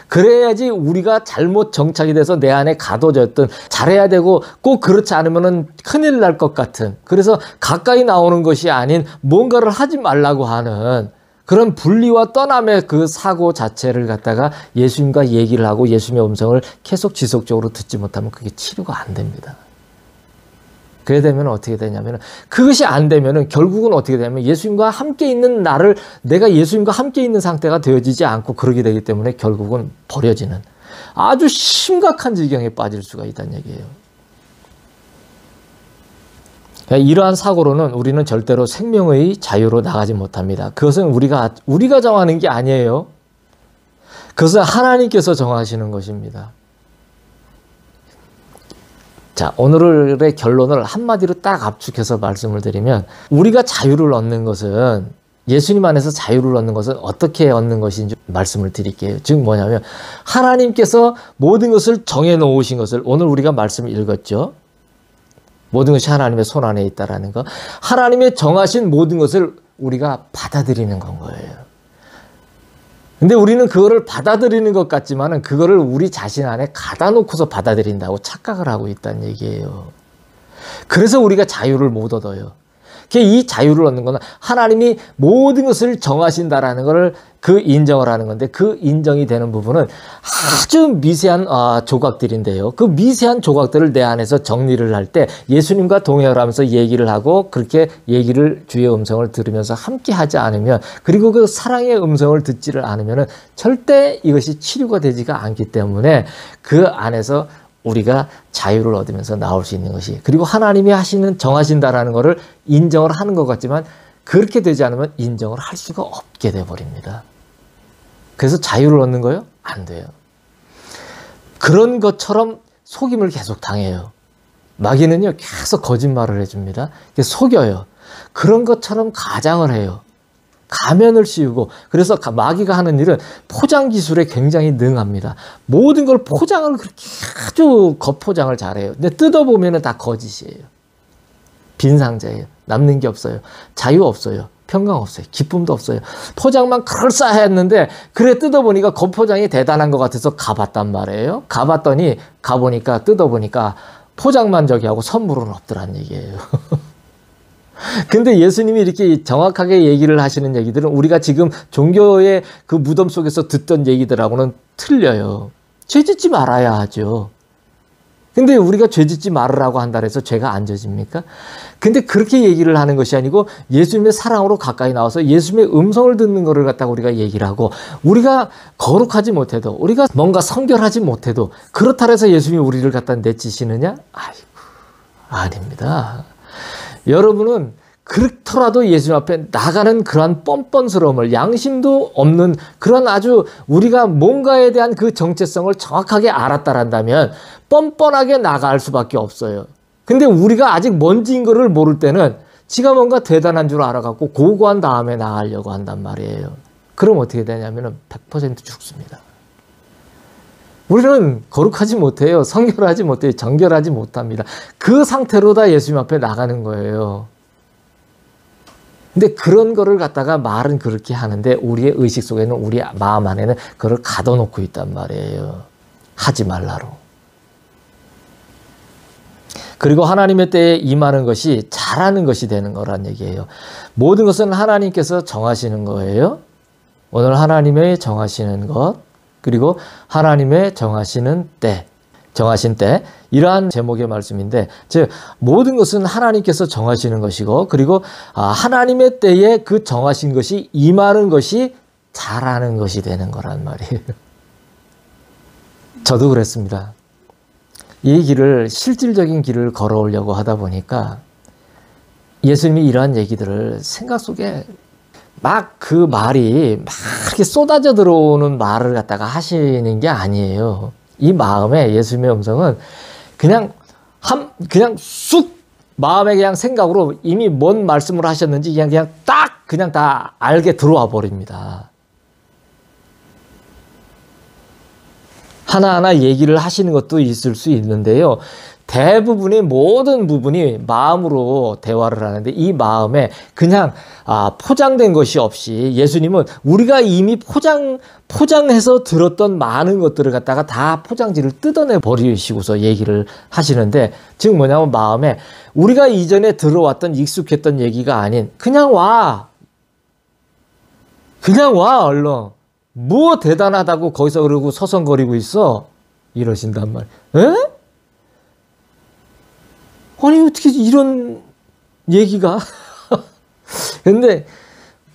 그래야지 우리가 잘못 정착이 돼서 내 안에 가둬졌던 잘해야 되고 꼭 그렇지 않으면 큰일 날 것 같은 그래서 가까이 나오는 것이 아닌 뭔가를 하지 말라고 하는 그런 분리와 떠남의 그 사고 자체를 갖다가 예수님과 얘기를 하고 예수님의 음성을 계속 지속적으로 듣지 못하면 그게 치료가 안 됩니다. 그래 되면 어떻게 되냐면 그것이 안 되면 결국은 어떻게 되냐면 예수님과 함께 있는 나를 내가 예수님과 함께 있는 상태가 되어지지 않고 그러게 되기 때문에 결국은 버려지는 아주 심각한 지경에 빠질 수가 있다는 얘기예요. 이러한 사고로는 우리는 절대로 생명의 자유로 나가지 못합니다. 그것은 우리가 정하는 게 아니에요. 그것은 하나님께서 정하시는 것입니다. 자, 오늘의 결론을 한마디로 딱 압축해서 말씀을 드리면 우리가 자유를 얻는 것은 예수님 안에서 자유를 얻는 것은 어떻게 얻는 것인지 말씀을 드릴게요. 즉 뭐냐면 하나님께서 모든 것을 정해놓으신 것을 오늘 우리가 말씀을 읽었죠. 모든 것이 하나님의 손 안에 있다라는 거. 하나님의 정하신 모든 것을 우리가 받아들이는 건 거예요. 근데 우리는 그거를 받아들이는 것 같지만은 그거를 우리 자신 안에 가다 놓고서 받아들인다고 착각을 하고 있다는 얘기예요. 그래서 우리가 자유를 못 얻어요. 이 자유를 얻는 거는 하나님이 모든 것을 정하신다라는 것을 그 인정을 하는 건데 그 인정이 되는 부분은 아주 미세한 조각들인데요. 그 미세한 조각들을 내 안에서 정리를 할 때 예수님과 동행을 하면서 얘기를 하고 그렇게 얘기를 주의 음성을 들으면서 함께 하지 않으면 그리고 그 사랑의 음성을 듣지를 않으면 절대 이것이 치료가 되지가 않기 때문에 그 안에서 우리가 자유를 얻으면서 나올 수 있는 것이 그리고 하나님이 정하신다라는 것을 인정을 하는 것 같지만 그렇게 되지 않으면 인정을 할 수가 없게 돼버립니다. 그래서 자유를 얻는 거요? 안 돼요. 그런 것처럼 속임을 계속 당해요. 마귀는요 계속 거짓말을 해줍니다. 속여요. 그런 것처럼 가장을 해요. 가면을 씌우고 그래서 마귀가 하는 일은 포장 기술에 굉장히 능합니다. 모든 걸 포장을 그렇게 아주 겉포장을 잘해요. 근데 뜯어보면 다 거짓이에요. 빈 상자예요. 남는 게 없어요. 자유 없어요. 평강 없어요. 기쁨도 없어요. 포장만 그럴싸했는데 그래 뜯어보니까 겉포장이 대단한 것 같아서 가봤단 말이에요. 가보니까 뜯어보니까 포장만 저기 하고 선물은 없더란 얘기예요. 근데 예수님이 이렇게 정확하게 얘기를 하시는 얘기들은 우리가 지금 종교의 그 무덤 속에서 듣던 얘기들하고는 틀려요. 죄짓지 말아야 하죠. 근데 우리가 죄짓지 말으라고 한다 해서 죄가 안 져집니까? 근데 그렇게 얘기를 하는 것이 아니고 예수님의 사랑으로 가까이 나와서 예수님의 음성을 듣는 거를 갖다가 우리가 얘기를 하고 우리가 거룩하지 못해도 우리가 뭔가 성결하지 못해도 그렇다 해서 예수님이 우리를 갖다 내치시느냐? 아이고, 아닙니다. 여러분은 그렇더라도 예수님 앞에 나가는 그러한 뻔뻔스러움을, 양심도 없는 그런 아주 우리가 뭔가에 대한 그 정체성을 정확하게 알았다란다면 뻔뻔하게 나갈 수밖에 없어요. 근데 우리가 아직 뭔지인 거를 모를 때는 지가 뭔가 대단한 줄 알아갖고 고고한 다음에 나가려고 한단 말이에요. 그럼 어떻게 되냐면 100% 죽습니다. 우리는 거룩하지 못해요. 성결하지 못해요. 정결하지 못합니다. 그 상태로 다 예수님 앞에 나가는 거예요. 근데 그런 거를 갖다가 말은 그렇게 하는데 우리의 의식 속에는, 우리 마음 안에는 그걸 가둬놓고 있단 말이에요. 하지 말라로. 그리고 하나님의 때에 임하는 것이 잘하는 것이 되는 거란 얘기예요. 모든 것은 하나님께서 정하시는 거예요. 오늘 하나님의 정하시는 것, 그리고 하나님의 정하시는 때, 정하신 때, 이러한 제목의 말씀인데, 즉 모든 것은 하나님께서 정하시는 것이고, 그리고 하나님의 때에 그 정하신 것이 임하는 것이 잘하는 것이 되는 거란 말이에요. 저도 그랬습니다. 이 길을, 실질적인 길을 걸어오려고 하다 보니까 예수님이 이러한 얘기들을 생각 속에 막 그 말이 막 이렇게 쏟아져 들어오는 말을 갖다가 하시는 게 아니에요. 이 마음에 예수님의 음성은 그냥 쑥 마음에 그냥 생각으로 이미 뭔 말씀을 하셨는지 그냥 딱 그냥 다 알게 들어와 버립니다. 하나하나 얘기를 하시는 것도 있을 수 있는데요. 대부분의 모든 부분이 마음으로 대화를 하는데 이 마음에 그냥 포장된 것이 없이 예수님은 우리가 이미 포장해서 들었던 많은 것들을 갖다가 다 포장지를 뜯어내 버리시고서 얘기를 하시는데, 즉 뭐냐면 마음에 우리가 이전에 들어왔던 익숙했던 얘기가 아닌 그냥 와 얼른 뭐 대단하다고 거기서 그러고 서성거리고 있어 이러신단 말이에요. 에? 아니 어떻게 이런 얘기가 근데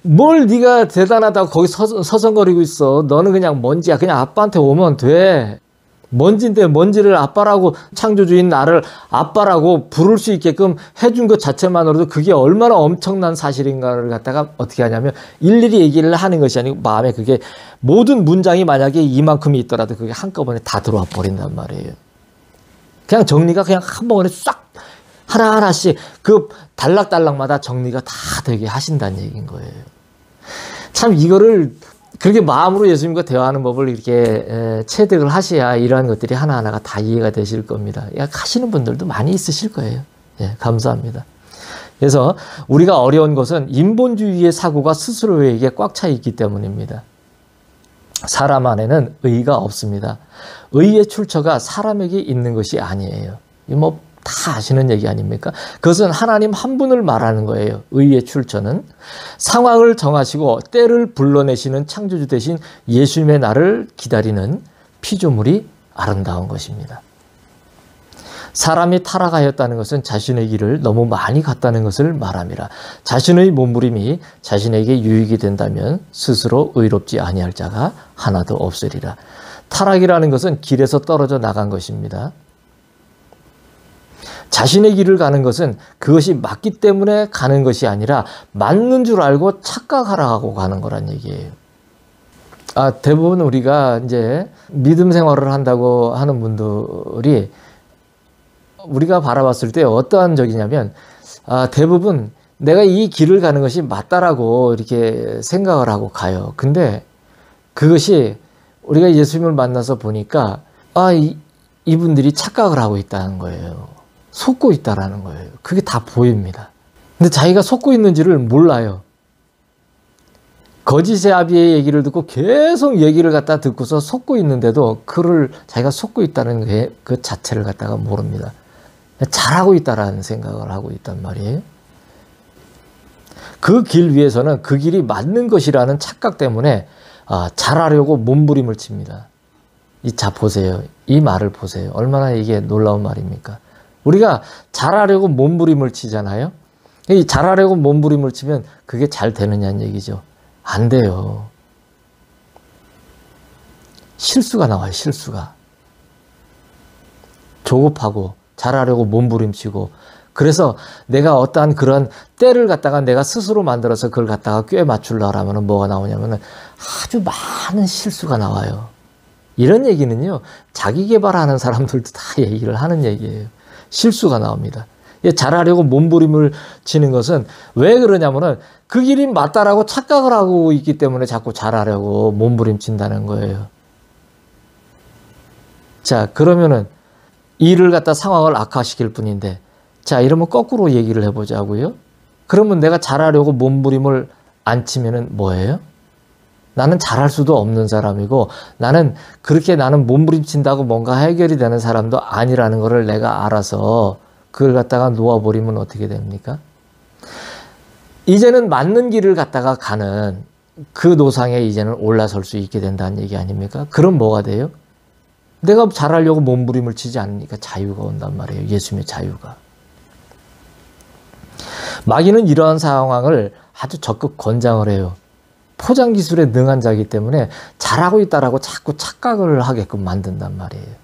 뭘 네가 대단하다고 거기 서성거리고 있어. 너는 그냥 먼지야. 그냥 아빠한테 오면 돼. 먼지인데 먼지를 아빠라고, 창조주인 나를 아빠라고 부를 수 있게끔 해준 것 자체만으로도 그게 얼마나 엄청난 사실인가를 갖다가 어떻게 하냐면 일일이 얘기를 하는 것이 아니고 마음에 그게 모든 문장이 만약에 이만큼이 있더라도 그게 한꺼번에 다 들어와 버린단 말이에요. 그냥 정리가 그냥 한번에 싹 하나하나씩 그 단락단락마다 정리가 다 되게 하신다는 얘기인 거예요. 참 이거를 그렇게 마음으로 예수님과 대화하는 법을 이렇게 체득을 하셔야 이러한 것들이 하나하나가 다 이해가 되실 겁니다. 하시는 분들도 많이 있으실 거예요. 예, 감사합니다. 그래서 우리가 어려운 것은 인본주의의 사고가 스스로에게 꽉 차 있기 때문입니다. 사람 안에는 의가 없습니다. 의의 출처가 사람에게 있는 것이 아니에요. 다 아시는 얘기 아닙니까? 그것은 하나님 한 분을 말하는 거예요. 의의 출처는 상황을 정하시고 때를 불러내시는 창조주 대신 예수님의 날을 기다리는 피조물이 아름다운 것입니다. 사람이 타락하였다는 것은 자신의 길을 너무 많이 갔다는 것을 말합니다. 자신의 몸부림이 자신에게 유익이 된다면 스스로 의롭지 아니할 자가 하나도 없으리라. 타락이라는 것은 길에서 떨어져 나간 것입니다. 자신의 길을 가는 것은 그것이 맞기 때문에 가는 것이 아니라 맞는 줄 알고 착각하라고 가는 거란 얘기예요. 대부분 우리가 이제 믿음 생활을 한다고 하는 분들이 우리가 바라봤을 때 어떠한 적이냐면 대부분 내가 이 길을 가는 것이 맞다라고 이렇게 생각을 하고 가요. 근데 그것이 우리가 예수님을 만나서 보니까 이분들이 착각을 하고 있다는 거예요. 속고 있다라는 거예요. 그게 다 보입니다. 근데 자기가 속고 있는지를 몰라요. 거짓의 아비의 얘기를 듣고 계속 얘기를 갖다 듣고서 속고 있는데도 그를 자기가 속고 있다는 게 그 자체를 갖다가 모릅니다. 잘하고 있다라는 생각을 하고 있단 말이에요. 그 길 위에서는 그 길이 맞는 것이라는 착각 때문에 잘하려고 몸부림을 칩니다. 보세요. 이 말을 보세요. 얼마나 이게 놀라운 말입니까? 우리가 잘하려고 몸부림을 치잖아요. 이 잘하려고 몸부림을 치면 그게 잘 되느냐는 얘기죠. 안 돼요. 실수가 나와요. 실수가. 조급하고 잘하려고 몸부림치고 그래서 내가 어떠한 그런 때를 갖다가 내가 스스로 만들어서 그걸 갖다가 꽤 맞추려고 하면 뭐가 나오냐면은 아주 많은 실수가 나와요. 이런 얘기는요, 자기 개발하는 사람들도 다 얘기를 하는 얘기예요. 실수가 나옵니다. 잘하려고 몸부림을 치는 것은 왜 그러냐면은 그 길이 맞다라고 착각을 하고 있기 때문에 자꾸 잘하려고 몸부림친다는 거예요. 자, 그러면은 일을 갖다 상황을 악화시킬 뿐인데, 자, 이러면 거꾸로 얘기를 해보자고요. 그러면 내가 잘하려고 몸부림을 안 치면은 뭐예요? 나는 잘할 수도 없는 사람이고, 나는 그렇게 나는 몸부림친다고 뭔가 해결이 되는 사람도 아니라는 것을 내가 알아서 그걸 갖다가 놓아버리면 어떻게 됩니까? 이제는 맞는 길을 갖다가 가는 그 노상에 이제는 올라설 수 있게 된다는 얘기 아닙니까? 그럼 뭐가 돼요? 내가 잘하려고 몸부림을 치지 않으니까 자유가 온단 말이에요. 예수님의 자유가. 마귀는 이러한 상황을 아주 적극 권장을 해요. 포장 기술에 능한 자이기 때문에 잘하고 있다라고 자꾸 착각을 하게끔 만든단 말이에요.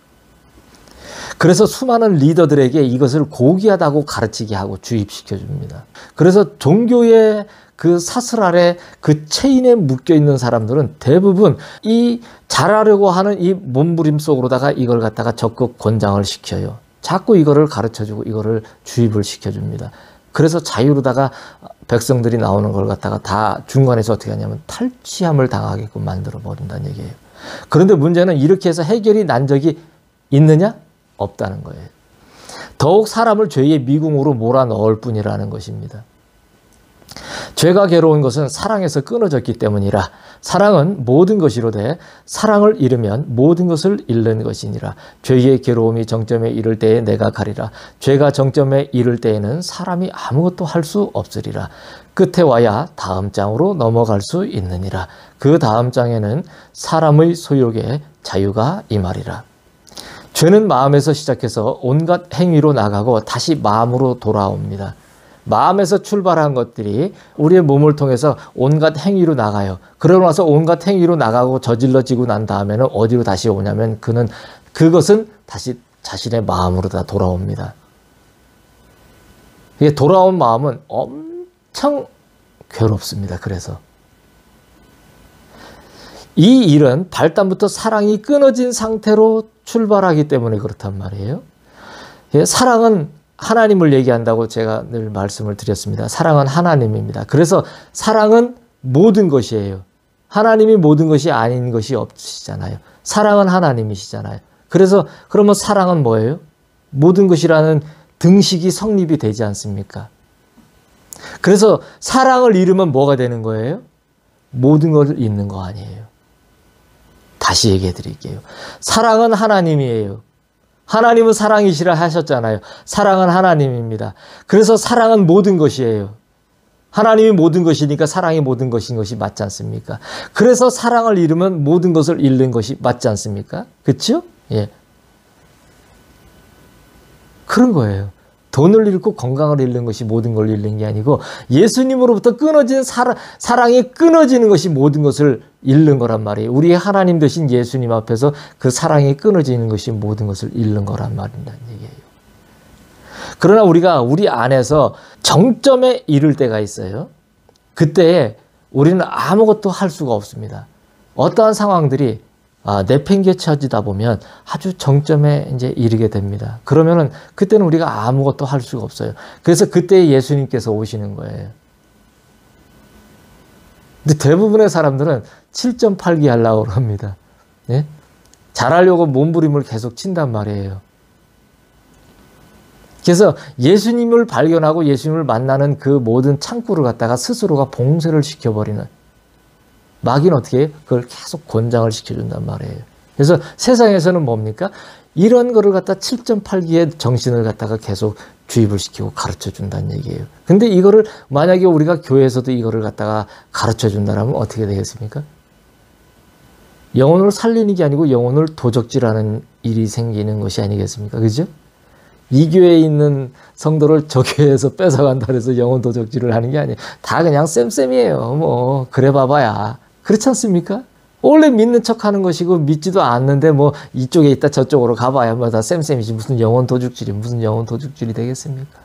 그래서 수많은 리더들에게 이것을 고귀하다고 가르치게 하고 주입시켜 줍니다. 그래서 종교의 그 사슬 아래 그 체인에 묶여 있는 사람들은 대부분 이 잘하려고 하는 이 몸부림 속으로다가 이걸 갖다가 적극 권장을 시켜요. 자꾸 이거를 가르쳐 주고 이거를 주입을 시켜 줍니다. 그래서 자유로다가 백성들이 나오는 걸 갖다가 다 중간에서 어떻게 하냐면 탈취함을 당하게끔 만들어 버린다는 얘기예요. 그런데 문제는 이렇게 해서 해결이 난 적이 있느냐? 없다는 거예요. 더욱 사람을 죄의 미궁으로 몰아넣을 뿐이라는 것입니다. 죄가 괴로운 것은 사랑에서 끊어졌기 때문이라. 사랑은 모든 것이로되 사랑을 잃으면 모든 것을 잃는 것이니라. 죄의 괴로움이 정점에 이를 때에 내가 가리라. 죄가 정점에 이를 때에는 사람이 아무것도 할 수 없으리라. 끝에 와야 다음 장으로 넘어갈 수 있느니라. 그 다음 장에는 사람의 소욕에 자유가 임하리라. 죄는 마음에서 시작해서 온갖 행위로 나가고 다시 마음으로 돌아옵니다. 마음에서 출발한 것들이 우리의 몸을 통해서 온갖 행위로 나가요. 그러고 나서 온갖 행위로 나가고 저질러지고 난 다음에는 어디로 다시 오냐면 그것은 다시 자신의 마음으로 다 돌아옵니다. 이게 돌아온 마음은 엄청 괴롭습니다. 그래서 이 일은 발단부터 사랑이 끊어진 상태로 출발하기 때문에 그렇단 말이에요. 사랑은 하나님을 얘기한다고 제가 늘 말씀을 드렸습니다. 사랑은 하나님입니다. 그래서 사랑은 모든 것이에요. 하나님이 모든 것이 아닌 것이 없으시잖아요. 사랑은 하나님이시잖아요. 그래서 그러면 사랑은 뭐예요? 모든 것이라는 등식이 성립이 되지 않습니까? 그래서 사랑을 잃으면 뭐가 되는 거예요? 모든 걸 잃는 거 아니에요. 다시 얘기해 드릴게요. 사랑은 하나님이에요. 하나님은 사랑이시라 하셨잖아요. 사랑은 하나님입니다. 그래서 사랑은 모든 것이에요. 하나님이 모든 것이니까 사랑이 모든 것인 것이 맞지 않습니까? 그래서 사랑을 잃으면 모든 것을 잃는 것이 맞지 않습니까? 그렇죠? 예. 그런 거예요. 돈을 잃고 건강을 잃는 것이 모든 걸 잃는 게 아니고 예수님으로부터 끊어진 사랑이 끊어지는 것이 모든 것을 잃는 거란 말이에요. 우리의 하나님 되신 예수님 앞에서 그 사랑이 끊어지는 것이 모든 것을 잃는 거란 말이라는 얘기예요. 그러나 우리가 우리 안에서 정점에 이를 때가 있어요. 그때에 우리는 아무것도 할 수가 없습니다. 어떠한 상황들이 내팽개쳐지다 보면 아주 정점에 이제 이르게 됩니다. 그러면은 그때는 우리가 아무것도 할 수가 없어요. 그래서 그때 예수님께서 오시는 거예요. 근데 대부분의 사람들은 7.8기 하려고 합니다. 예? 잘하려고 몸부림을 계속 친단 말이에요. 그래서 예수님을 발견하고 예수님을 만나는 그 모든 창구를 갖다가 스스로가 봉쇄를 시켜버리는, 마귀는 어떻게 해요? 그걸 계속 권장을 시켜준단 말이에요. 그래서 세상에서는 뭡니까? 이런 거를 갖다 7.8기의 정신을 갖다가 계속 주입을 시키고 가르쳐 준다는 얘기예요. 근데 이거를 만약에 우리가 교회에서도 이거를 갖다가 가르쳐 준다면 어떻게 되겠습니까? 영혼을 살리는 게 아니고 영혼을 도적질하는 일이 생기는 것이 아니겠습니까? 그죠? 이 교회에 있는 성도를 저 교회에서 뺏어간다 그래서 영혼 도적질을 하는 게 아니에요. 다 그냥 쌤쌤이에요. 뭐 그래 봐봐야. 그렇지 않습니까? 원래 믿는 척 하는 것이고 믿지도 않는데 뭐 이쪽에 있다 저쪽으로 가봐야 뭐 다 쌤쌤이지 무슨 영혼 도둑질이 무슨 영혼 도둑질이 되겠습니까?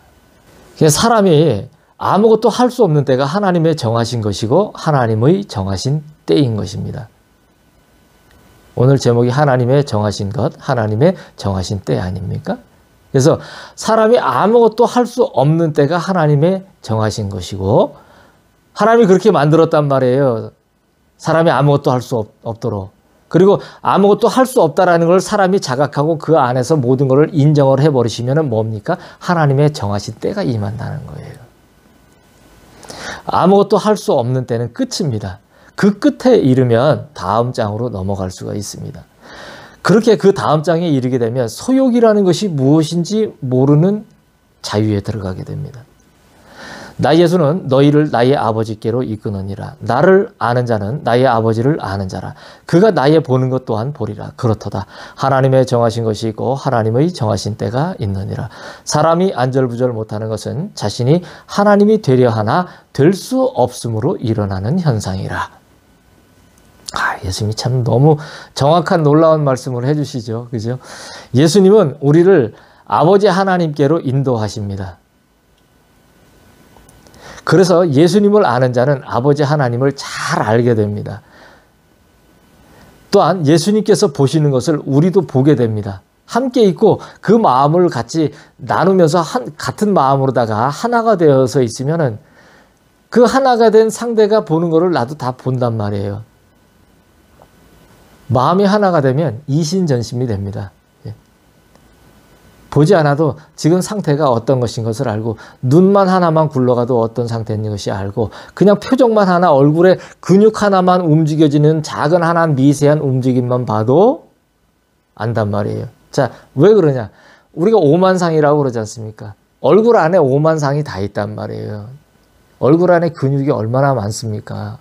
사람이 아무것도 할 수 없는 때가 하나님의 정하신 것이고 하나님의 정하신 때인 것입니다. 오늘 제목이 하나님의 정하신 것, 하나님의 정하신 때 아닙니까? 그래서 사람이 아무것도 할 수 없는 때가 하나님의 정하신 것이고 하나님이 그렇게 만들었단 말이에요. 사람이 아무것도 할 수 없도록. 그리고 아무것도 할 수 없다라는 걸 사람이 자각하고 그 안에서 모든 것을 인정을 해버리시면 뭡니까? 하나님의 정하신 때가 임한다는 거예요. 아무것도 할 수 없는 때는 끝입니다. 그 끝에 이르면 다음 장으로 넘어갈 수가 있습니다. 그렇게 그 다음 장에 이르게 되면 소욕이라는 것이 무엇인지 모르는 자유에 들어가게 됩니다. 나 예수는 너희를 나의 아버지께로 이끄느니라. 나를 아는 자는 나의 아버지를 아는 자라. 그가 나의 보는 것 또한 보리라. 그렇도다. 하나님의 정하신 것이 있고 하나님의 정하신 때가 있느니라. 사람이 안절부절 못하는 것은 자신이 하나님이 되려 하나 될 수 없으므로 일어나는 현상이라. 예수님이 참 너무 정확한 놀라운 말씀을 해주시죠. 그죠? 예수님은 우리를 아버지 하나님께로 인도하십니다. 그래서 예수님을 아는 자는 아버지 하나님을 잘 알게 됩니다. 또한 예수님께서 보시는 것을 우리도 보게 됩니다. 함께 있고 그 마음을 같이 나누면서 같은 마음으로다가 하나가 되어서 있으면은 그 하나가 된 상대가 보는 거를 나도 다 본단 말이에요. 마음이 하나가 되면 이신전심이 됩니다. 보지 않아도 지금 상태가 어떤 것인 것을 알고 눈만 하나만 굴러가도 어떤 상태인 것이 알고 그냥 표정만 하나 얼굴에 근육 하나만 움직여지는 작은 하나 미세한 움직임만 봐도 안단 말이에요. 자, 왜 그러냐? 우리가 오만상이라고 그러지 않습니까? 얼굴 안에 오만상이 다 있단 말이에요. 얼굴 안에 근육이 얼마나 많습니까?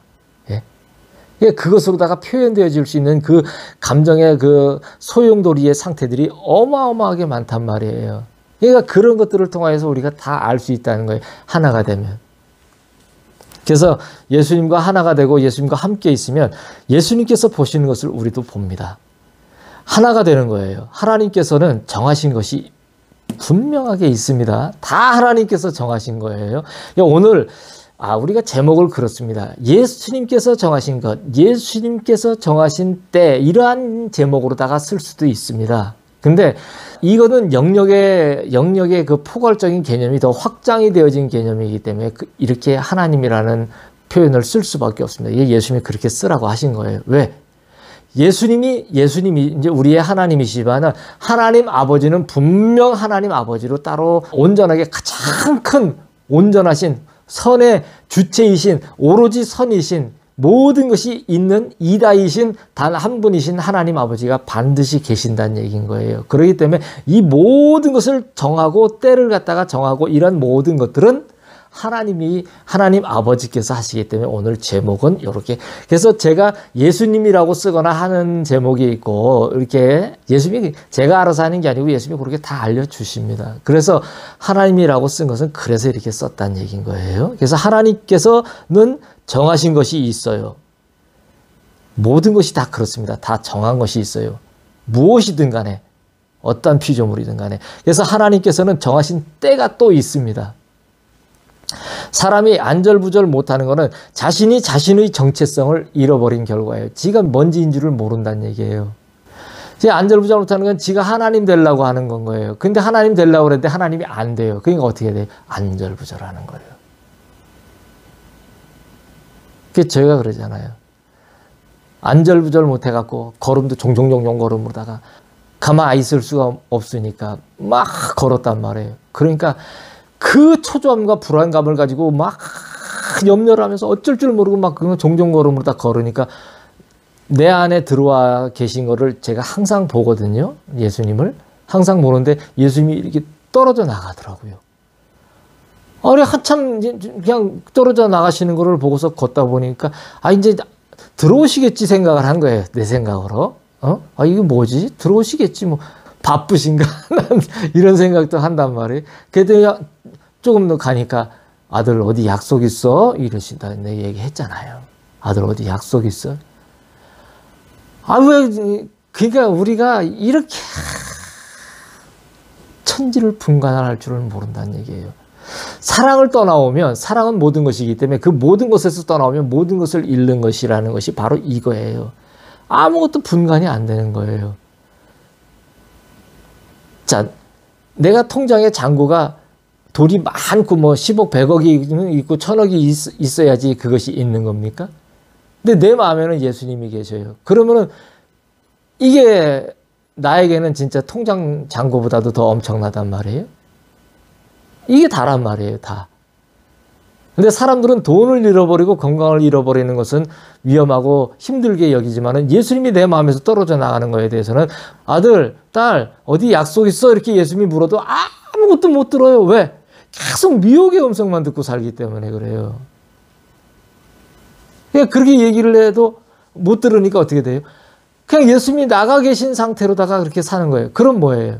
그것으로다가 표현되어질 수 있는 그 감정의 그 소용돌이의 상태들이 어마어마하게 많단 말이에요. 그러니까 그런 것들을 통해서 우리가 다 알 수 있다는 거예요. 하나가 되면. 그래서 예수님과 하나가 되고 예수님과 함께 있으면 예수님께서 보시는 것을 우리도 봅니다. 하나가 되는 거예요. 하나님께서는 정하신 것이 분명하게 있습니다. 다 하나님께서 정하신 거예요. 오늘 우리가 제목을 그렇습니다. 예수님께서 정하신 것, 예수님께서 정하신 때 이러한 제목으로다가 쓸 수도 있습니다. 근데 이거는 영역의 그 포괄적인 개념이 더 확장이 되어진 개념이기 때문에 이렇게 하나님이라는 표현을 쓸 수밖에 없습니다. 이게 예수님이 그렇게 쓰라고 하신 거예요. 왜? 예수님이 이제 우리의 하나님이시지만 하나님 아버지는 분명 하나님 아버지로 따로 온전하게 가장 큰 온전하신 선의 주체이신 오로지 선이신 모든 것이 있는 이다이신 단 한 분이신 하나님 아버지가 반드시 계신다는 얘기인 거예요. 그렇기 때문에 이 모든 것을 정하고 때를 갖다가 정하고 이런 모든 것들은 하나님 아버지께서 하시기 때문에 오늘 제목은 이렇게. 그래서 제가 예수님이라고 쓰거나 하는 제목이 있고 이렇게 예수님이 제가 알아서 하는 게 아니고 예수님이 그렇게 다 알려주십니다. 그래서 하나님이라고 쓴 것은 그래서 이렇게 썼다는 얘기인 거예요. 그래서 하나님께서는 정하신 것이 있어요. 모든 것이 다 그렇습니다. 다 정한 것이 있어요. 무엇이든 간에 어떤 피조물이든 간에. 그래서 하나님께서는 정하신 때가 또 있습니다. 사람이 안절부절 못하는 것은 자신이 자신의 정체성을 잃어버린 결과예요. 지가 뭔지인 줄을 모른다는 얘기예요. 안절부절 못하는 건 지가 하나님 되려고 하는 건 거예요. 근데 하나님 되려고 그랬는데 하나님이 안 돼요. 그러니까 어떻게 돼요? 안절부절하는 거예요. 그게 저희가 그러잖아요. 안절부절 못해갖고 걸음도 종종 걸음으로다가 가만히 있을 수가 없으니까 막 걸었단 말이에요. 그러니까 그 초조함과 불안감을 가지고 막 염려를 하면서 어쩔 줄 모르고 막 그냥 종종 걸음으로 다 걸으니까 내 안에 들어와 계신 거를 제가 항상 보거든요. 예수님을. 항상 보는데 예수님이 이렇게 떨어져 나가더라고요. 아니, 한참 그냥 떨어져 나가시는 거를 보고서 걷다 보니까 이제 들어오시겠지 생각을 한 거예요. 내 생각으로. 이게 뭐지? 들어오시겠지 뭐. 바쁘신가? 이런 생각도 한단 말이에요. 그래도 조금 더 가니까 아들 어디 약속 있어? 이러신다는 얘기 했잖아요. 아들 어디 약속 있어? 왜, 그러니까 우리가 이렇게 천지를 분간할 줄은 모른다는 얘기예요. 사랑을 떠나오면 사랑은 모든 것이기 때문에 그 모든 것에서 떠나오면 모든 것을 잃는 것이라는 것이 바로 이거예요. 아무것도 분간이 안 되는 거예요. 자, 내가 통장에 잔고가 돈이 많고 뭐 10억, 100억이 있고 1000억이 있어야지 그것이 있는 겁니까? 근데 내 마음에는 예수님이 계셔요. 그러면은 이게 나에게는 진짜 통장 잔고보다도 더 엄청나단 말이에요. 이게 다란 말이에요, 다. 근데 사람들은 돈을 잃어버리고 건강을 잃어버리는 것은 위험하고 힘들게 여기지만은 예수님이 내 마음에서 떨어져 나가는 거에 대해서는 아들, 딸, 어디 약속 있어? 이렇게 예수님이 물어도 아무것도 못 들어요. 왜? 계속 미혹의 음성만 듣고 살기 때문에 그래요. 그냥 그렇게 얘기를 해도 못 들으니까 어떻게 돼요? 그냥 예수님이 나가 계신 상태로다가 그렇게 사는 거예요. 그럼 뭐예요?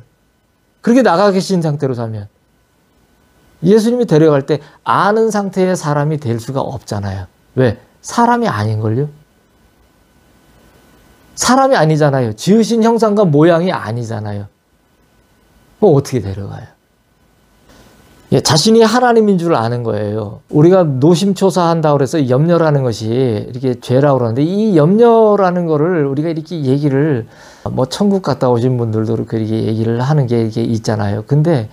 그렇게 나가 계신 상태로 살면 예수님이 데려갈 때 아는 상태의 사람이 될 수가 없잖아요. 왜? 사람이 아닌걸요? 사람이 아니잖아요. 지으신 형상과 모양이 아니잖아요. 뭐 어떻게 데려가요? 예, 자신이 하나님인 줄 아는 거예요. 우리가 노심초사한다고 해서 염려라는 것이 이렇게 죄라고 그러는데 이 염려라는 거를 우리가 이렇게 얘기를 뭐 천국 갔다 오신 분들도 그렇게 얘기를 하는 게 이게 있잖아요. 근데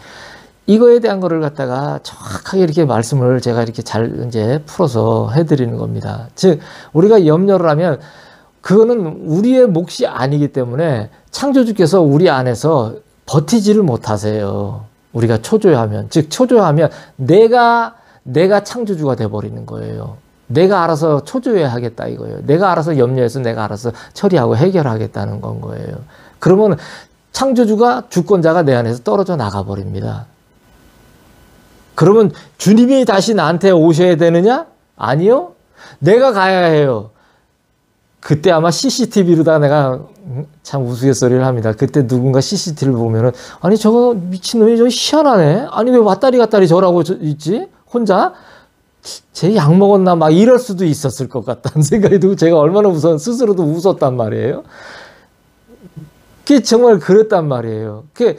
이거에 대한 거를 갖다가 정확하게 이렇게 말씀을 제가 이렇게 잘 이제 풀어서 해드리는 겁니다. 즉, 우리가 염려를 하면 그거는 우리의 몫이 아니기 때문에 창조주께서 우리 안에서 버티지를 못하세요. 우리가 초조해하면. 즉, 초조해하면 내가 창조주가 돼버리는 거예요. 내가 알아서 초조해 하겠다 이거예요. 내가 알아서 염려해서 내가 알아서 처리하고 해결하겠다는 건 거예요. 그러면 창조주가 주권자가 내 안에서 떨어져 나가버립니다. 그러면 주님이 다시 나한테 오셔야 되느냐? 아니요. 내가 가야 해요. 그때 아마 CCTV로다가 내가 참 우스갯소리를 합니다. 그때 누군가 CCTV를 보면은 아니 저거 미친놈이 저기 희한하네. 아니 왜 왔다리 갔다리 저라고 있지? 혼자? 쟤 약 먹었나? 막 이럴 수도 있었을 것 같다는 생각이 들고 제가 얼마나 스스로도 웃었단 말이에요. 그게 정말 그랬단 말이에요. 그게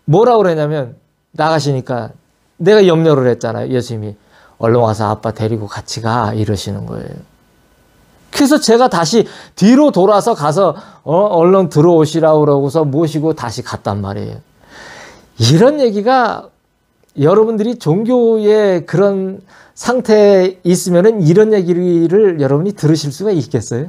뭐라고 그러냐면 나가시니까 내가 염려를 했잖아요. 예수님이 얼른 와서 아빠 데리고 같이 가 이러시는 거예요. 그래서 제가 다시 뒤로 돌아서 가서 얼른 들어오시라고 그러고서 모시고 다시 갔단 말이에요. 이런 얘기가 여러분들이 종교의 그런 상태에 있으면은 이런 얘기를 여러분이 들으실 수가 있겠어요?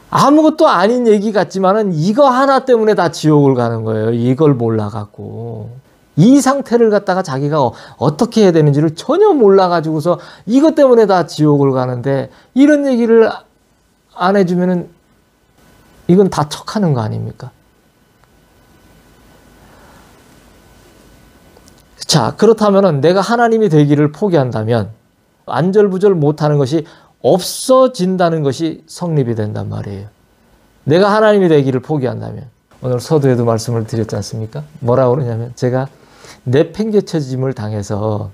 아무것도 아닌 얘기 같지만은 이거 하나 때문에 다 지옥을 가는 거예요. 이걸 몰라갖고. 이 상태를 갖다가 자기가 어떻게 해야 되는지를 전혀 몰라가지고서 이것 때문에 다 지옥을 가는데 이런 얘기를 안 해주면은 이건 다 척하는 거 아닙니까? 자, 그렇다면은 내가 하나님이 되기를 포기한다면 안절부절 못하는 것이 없어진다는 것이 성립이 된단 말이에요. 내가 하나님이 되기를 포기한다면 오늘 서두에도 말씀을 드렸지 않습니까? 뭐라고 그러냐면 제가 내팽개쳐짐을 당해서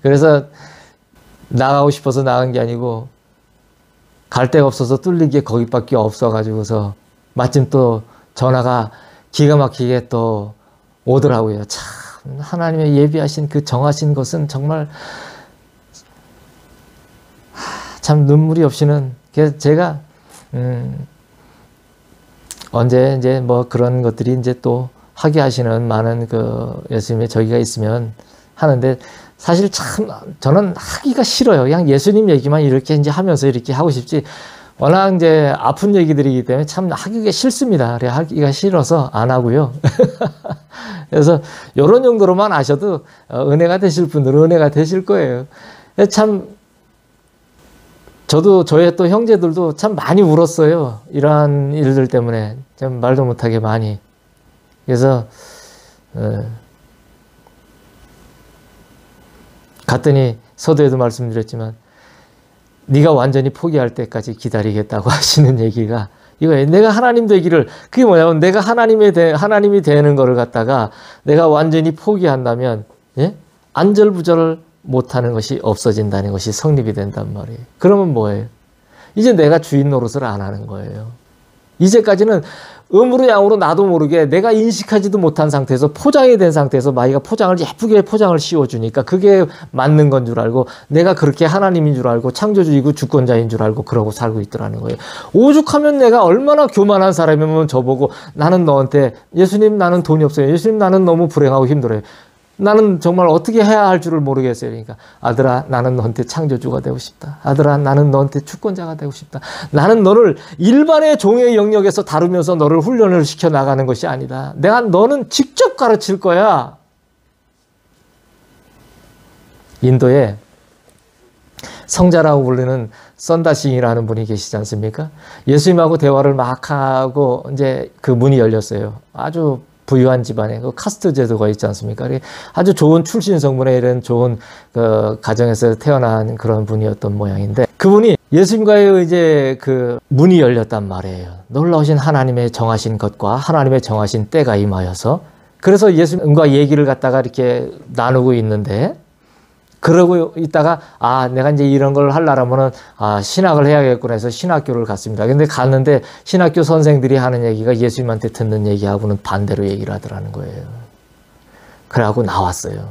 그래서 나가고 싶어서 나간 게 아니고 갈 데가 없어서 뚫린 게 거기밖에 없어가지고서 마침 또 전화가 기가 막히게 또 오더라고요. 참 하나님의 예비하신 그 정하신 것은 정말 참 눈물이 없이는 그래서 제가 언제 이제 뭐 그런 것들이 이제 또 하게 하시는 많은 그 예수님의 저기가 있으면 하는데 사실 참 저는 하기가 싫어요. 그냥 예수님 얘기만 이렇게 이제 하면서 이렇게 하고 싶지 워낙 이제 아픈 얘기들이기 때문에 참 하기가 싫습니다. 그래 하기가 싫어서 안 하고요. 그래서 이런 정도로만 아셔도 은혜가 되실 분들은 은혜가 되실 거예요. 참 저도 저의 또 형제들도 참 많이 울었어요. 이러한 일들 때문에 참 말도 못하게 많이. 그래서 갔더니 서두에도 말씀드렸지만 네가 완전히 포기할 때까지 기다리겠다고 하시는 얘기가 이거예요. 내가 하나님 되기를 그게 뭐냐면 내가 하나님이 되는 거를 갖다가 내가 완전히 포기한다면 예? 안절부절을 못하는 것이 없어진다는 것이 성립이 된단 말이에요. 그러면 뭐예요? 이제 내가 주인 노릇을 안 하는 거예요. 이제까지는 음으로 양으로 나도 모르게 내가 인식하지도 못한 상태에서 포장이 된 상태에서 마귀가 포장을 예쁘게 포장을 씌워주니까 그게 맞는 건 줄 알고 내가 그렇게 하나님인 줄 알고 창조주이고 주권자인 줄 알고 그러고 살고 있더라는 거예요. 오죽하면 내가 얼마나 교만한 사람이면 저보고 나는 너한테 예수님 나는 돈이 없어요. 예수님 나는 너무 불행하고 힘들어요. 나는 정말 어떻게 해야 할 줄을 모르겠어요. 그러니까 아들아 나는 너한테 창조주가 되고 싶다. 아들아 나는 너한테 주권자가 되고 싶다. 나는 너를 일반의 종의 영역에서 다루면서 너를 훈련을 시켜 나가는 것이 아니다. 내가 너는 직접 가르칠 거야. 인도에 성자라고 불리는 썬다싱이라는 분이 계시지 않습니까? 예수님하고 대화를 막 하고 이제 그 문이 열렸어요. 아주 부유한 집안에 그 카스트 제도가 있지 않습니까? 아주 좋은 출신 성분의 이런 좋은 그 가정에서 태어난 그런 분이었던 모양인데 그분이 예수님과의 이제 그 문이 열렸단 말이에요. 놀라우신 하나님의 정하신 것과 하나님의 정하신 때가 임하여서 그래서 예수님과 얘기를 갖다가 이렇게 나누고 있는데 그러고 있다가 내가 이제 이런 걸 하려면은 신학을 해야겠구나 해서 신학교를 갔습니다. 근데 갔는데 신학교 선생들이 하는 얘기가 예수님한테 듣는 얘기하고는 반대로 얘기를 하더라는 거예요. 그래갖고 나왔어요.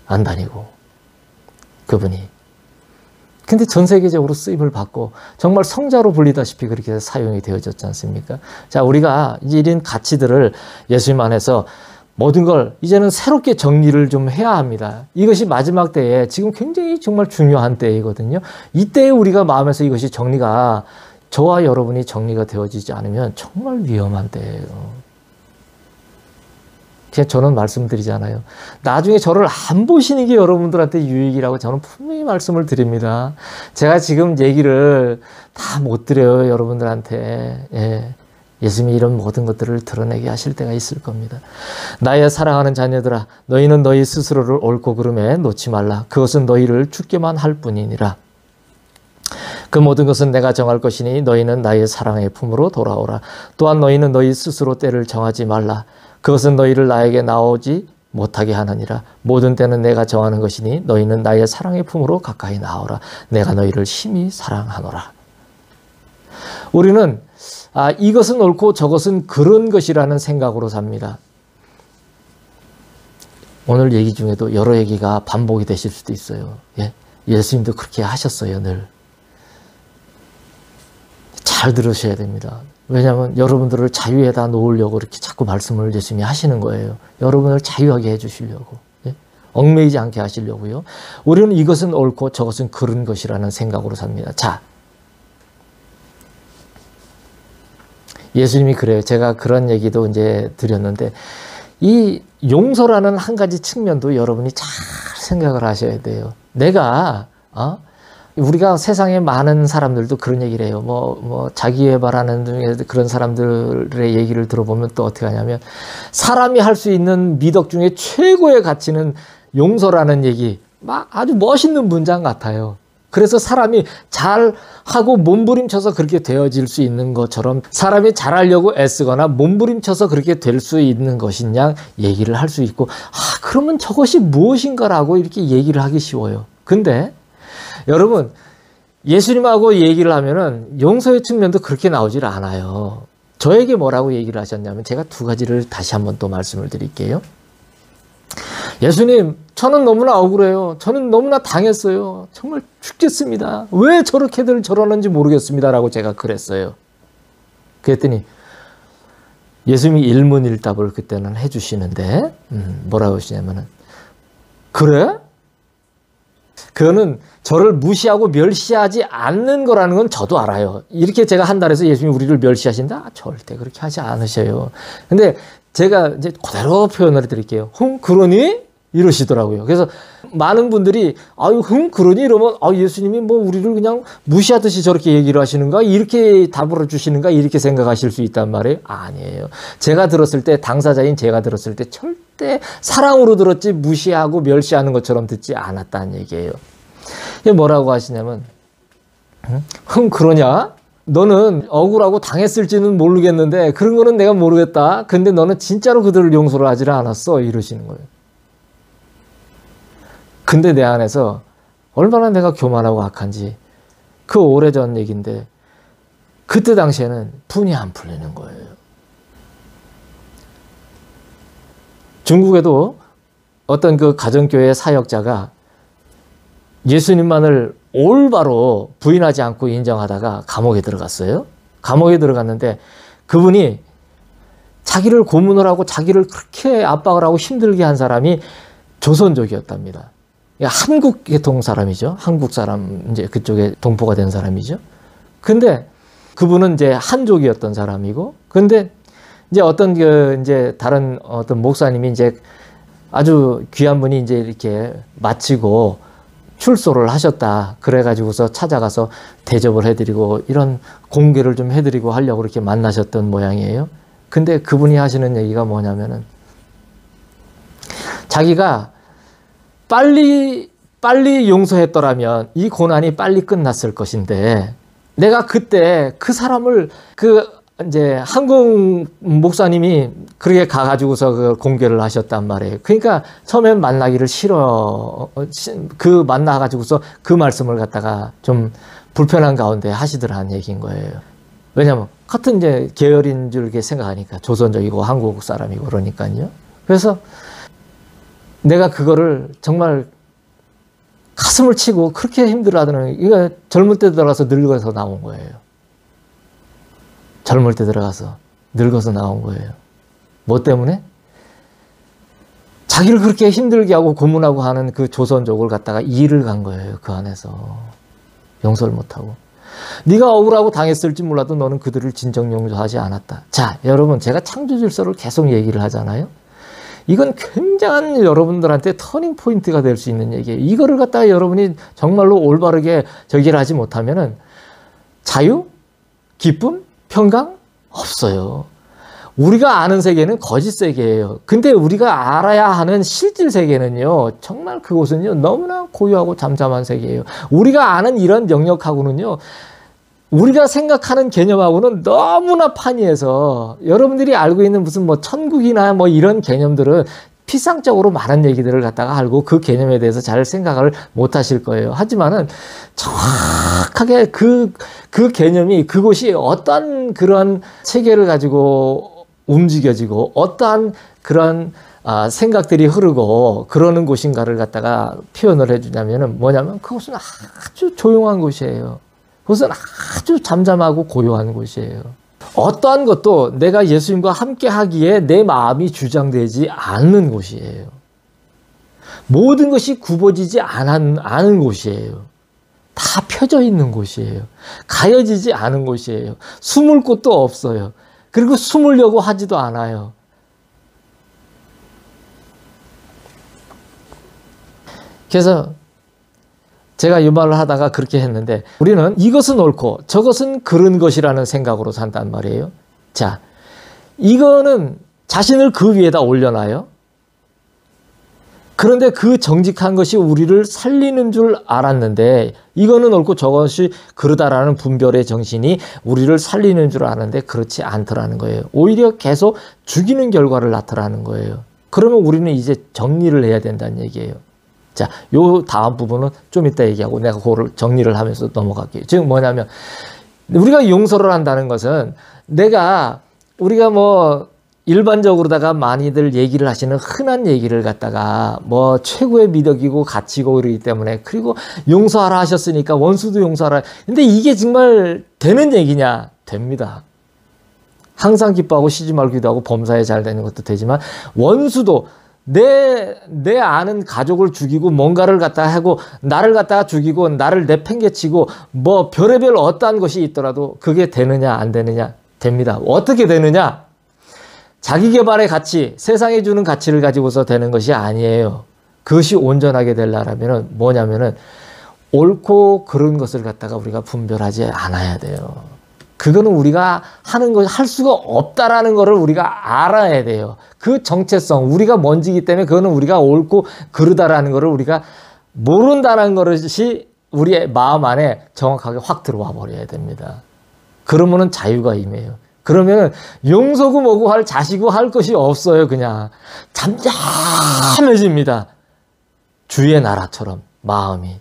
안 다니고 그분이. 근데 전 세계적으로 쓰임을 받고 정말 성자로 불리다시피 그렇게 사용이 되어졌지 않습니까? 자, 우리가 이제 이런 가치들을 예수님 안에서 모든 걸 이제는 새롭게 정리를 좀 해야 합니다. 이것이 마지막 때에 지금 굉장히 정말 중요한 때이거든요. 이때에 우리가 마음에서 이것이 정리가 저와 여러분이 정리가 되어지지 않으면 정말 위험한 때예요. 그냥 저는 말씀드리잖아요. 나중에 저를 안 보시는 게 여러분들한테 유익이라고 저는 분명히 말씀을 드립니다. 제가 지금 얘기를 다 못 드려요, 여러분들한테. 예. 예수님이 이런 모든 것들을 드러내게 하실 때가 있을 겁니다. 나의 사랑하는 자녀들아 너희는 너희 스스로를 옳고 그름에 놓지 말라. 그것은 너희를 죽게만 할 뿐이니라. 그 모든 것은 내가 정할 것이니 너희는 나의 사랑의 품으로 돌아오라. 또한 너희는 너희 스스로 때를 정하지 말라. 그것은 너희를 나에게 나오지 못하게 하느니라. 모든 때는 내가 정하는 것이니 너희는 나의 사랑의 품으로 가까이 나오라. 내가 너희를 심히 사랑하노라. 우리는 이것은 옳고 저것은 그런 것이라는 생각으로 삽니다. 오늘 얘기 중에도 여러 얘기가 반복이 되실 수도 있어요. 예? 예수님도 그렇게 하셨어요, 늘. 잘 들으셔야 됩니다. 왜냐하면 여러분들을 자유에다 놓으려고 이렇게 자꾸 말씀을 예수님이 하시는 거예요. 여러분을 자유하게 해주시려고. 예? 얽매이지 않게 하시려고요. 우리는 이것은 옳고 저것은 그런 것이라는 생각으로 삽니다. 자, 예수님이 그래요. 제가 그런 얘기도 이제 드렸는데 이 용서라는 한 가지 측면도 여러분이 잘 생각을 하셔야 돼요. 내가 우리가 세상에 많은 사람들도 그런 얘기를 해요. 뭐 자기애발하는 중에 그런 사람들의 얘기를 들어보면 또 어떻게 하냐면 사람이 할 수 있는 미덕 중에 최고의 가치는 용서라는 얘기. 막 아주 멋있는 문장 같아요. 그래서 사람이 잘하고 몸부림쳐서 그렇게 되어질 수 있는 것처럼 사람이 잘하려고 애쓰거나 몸부림쳐서 그렇게 될 수 있는 것이냐 얘기를 할 수 있고 그러면 저것이 무엇인가라고 이렇게 얘기를 하기 쉬워요. 근데 여러분 예수님하고 얘기를 하면은 용서의 측면도 그렇게 나오질 않아요. 저에게 뭐라고 얘기를 하셨냐면 제가 두 가지를 다시 한번 또 말씀을 드릴게요. 예수님, 저는 너무나 억울해요. 저는 너무나 당했어요. 정말 죽겠습니다. 왜 저렇게들 저러는지 모르겠습니다. 라고 제가 그랬어요. 그랬더니 예수님이 일문일답을 그때는 해주시는데 뭐라고 하시냐면은 그래? 그거는 저를 무시하고 멸시하지 않는 거라는 건 저도 알아요. 이렇게 제가 한다 해서 예수님이 우리를 멸시하신다? 절대 그렇게 하지 않으셔요. 근데 제가 이제 그대로 표현을 드릴게요. 그러니? 이러시더라고요. 그래서 많은 분들이 그러니? 이러면 예수님이 뭐 우리를 그냥 무시하듯이 저렇게 얘기를 하시는가? 이렇게 답을 주시는가? 이렇게 생각하실 수 있단 말이에요. 아니에요. 제가 들었을 때 당사자인 제가 들었을 때 절대 사랑으로 들었지 무시하고 멸시하는 것처럼 듣지 않았다는 얘기예요. 이게 뭐라고 하시냐면 그러냐? 너는 억울하고 당했을지는 모르겠는데 그런 거는 내가 모르겠다. 근데 너는 진짜로 그들을 용서를 하지를 않았어. 이러시는 거예요. 근데 내 안에서 얼마나 내가 교만하고 악한지 그 오래전 얘기인데 그때 당시에는 분이 안 풀리는 거예요. 중국에도 어떤 그 가정교회 사역자가 예수님만을 올바로 부인하지 않고 인정하다가 감옥에 들어갔어요. 감옥에 들어갔는데 그분이 자기를 고문을 하고 자기를 그렇게 압박을 하고 힘들게 한 사람이 조선족이었답니다. 한국 계통 사람이죠. 한국 사람, 이제 그쪽에 동포가 된 사람이죠. 근데 그분은 이제 한족이었던 사람이고, 근데 이제 어떤 이제 다른 어떤 목사님이 이제 아주 귀한 분이 이제 이렇게 마치고 출소를 하셨다. 그래가지고서 찾아가서 대접을 해드리고 이런 공개를 좀 해드리고 하려고 이렇게 만나셨던 모양이에요. 근데 그분이 하시는 얘기가 뭐냐면은 자기가 빨리 용서했더라면 이 고난이 빨리 끝났을 것인데 내가 그때 그 사람을 이제 한국 목사님이 그렇게 가가지고서 그 공개를 하셨단 말이에요. 그러니까 처음엔 만나기를 만나가지고서 그 말씀을 갖다가 좀 불편한 가운데 하시더라는 얘기인 거예요. 왜냐면 같은 이제 계열인 줄 생각하니까 조선족이고 한국 사람이고 그러니까요. 그래서 내가 그거를 정말 가슴을 치고 그렇게 힘들어하더니 이거 젊을 때 들어가서 늙어서 나온 거예요. 젊을 때 들어가서 늙어서 나온 거예요. 뭐 때문에? 자기를 그렇게 힘들게 하고 고문하고 하는 그 조선족을 갖다가 일을 간 거예요. 그 안에서. 용서를 못하고. 네가 억울하고 당했을지 몰라도 너는 그들을 진정 용서하지 않았다. 자, 여러분 제가 창조질서를 계속 얘기를 하잖아요. 이건 굉장한 여러분들한테 터닝 포인트가 될 수 있는 얘기예요. 이거를 갖다가 여러분이 정말로 올바르게 저기를 하지 못하면은 자유, 기쁨, 평강 없어요. 우리가 아는 세계는 거짓 세계예요. 근데 우리가 알아야 하는 실질 세계는요, 정말 그곳은요, 너무나 고요하고 잠잠한 세계예요. 우리가 아는 이런 영역하고는요, 우리가 생각하는 개념하고는 너무나 판이해서 여러분들이 알고 있는 무슨 뭐 천국이나 뭐 이런 개념들은 피상적으로 많은 얘기들을 갖다가 알고 그 개념에 대해서 잘 생각을 못 하실 거예요. 하지만은 정확하게 그 개념이 그곳이 어떤 그런 체계를 가지고 움직여지고 어떠한 그런 생각들이 흐르고 그러는 곳인가를 갖다가 표현을 해주냐면은 뭐냐면 그곳은 아주 조용한 곳이에요. 그것은 아주 잠잠하고 고요한 곳이에요. 어떠한 것도 내가 예수님과 함께 하기에 내 마음이 주장되지 않는 곳이에요. 모든 것이 굽어지지 않은 곳이에요. 다 펴져 있는 곳이에요. 가려지지 않은 곳이에요. 숨을 곳도 없어요. 그리고 숨으려고 하지도 않아요. 그래서 제가 이 말을 하다가 그렇게 했는데 우리는 이것은 옳고 저것은 그른 것이라는 생각으로 산단 말이에요. 자, 이거는 자신을 그 위에다 올려놔요. 그런데 그 정직한 것이 우리를 살리는 줄 알았는데 이거는 옳고 저것이 그르다라는 분별의 정신이 우리를 살리는 줄 아는데 그렇지 않더라는 거예요. 오히려 계속 죽이는 결과를 낳더라는 거예요. 그러면 우리는 이제 정리를 해야 된다는 얘기예요. 자, 요 다음 부분은 좀 이따 얘기하고 내가 그거를 정리를 하면서 넘어갈게요. 즉 뭐냐면 우리가 용서를 한다는 것은 우리가 뭐 일반적으로다가 많이들 얘기를 하시는 흔한 얘기를 갖다가 뭐 최고의 미덕이고 가치고 그러기 때문에 그리고 용서하라 하셨으니까 원수도 용서하라. 근데 이게 정말 되는 얘기냐? 됩니다. 항상 기뻐하고 쉬지 말고 기도하고 범사에 잘 되는 것도 되지만 원수도 내 아는 가족을 죽이고 뭔가를 갖다 하고 나를 갖다가 죽이고 나를 내팽개치고 뭐 별의별 어떠한 것이 있더라도 그게 되느냐 안 되느냐? 됩니다. 어떻게 되느냐? 자기 개발의 가치, 세상에 주는 가치를 가지고서 되는 것이 아니에요. 그것이 온전하게 되려면 뭐냐면은 옳고 그른 것을 갖다가 우리가 분별하지 않아야 돼요. 그거는 우리가 할 수가 없다라는 것을 우리가 알아야 돼요. 그 정체성, 우리가 먼지기 때문에 그거는 우리가 옳고 그르다라는 것을 우리가 모른다는 것이 우리의 마음 안에 정확하게 확 들어와 버려야 됩니다. 그러면은 자유가 임해요. 그러면은 용서고 뭐고 할 자시고 할 것이 없어요. 그냥 잠잠해집니다. 주의 나라처럼 마음이.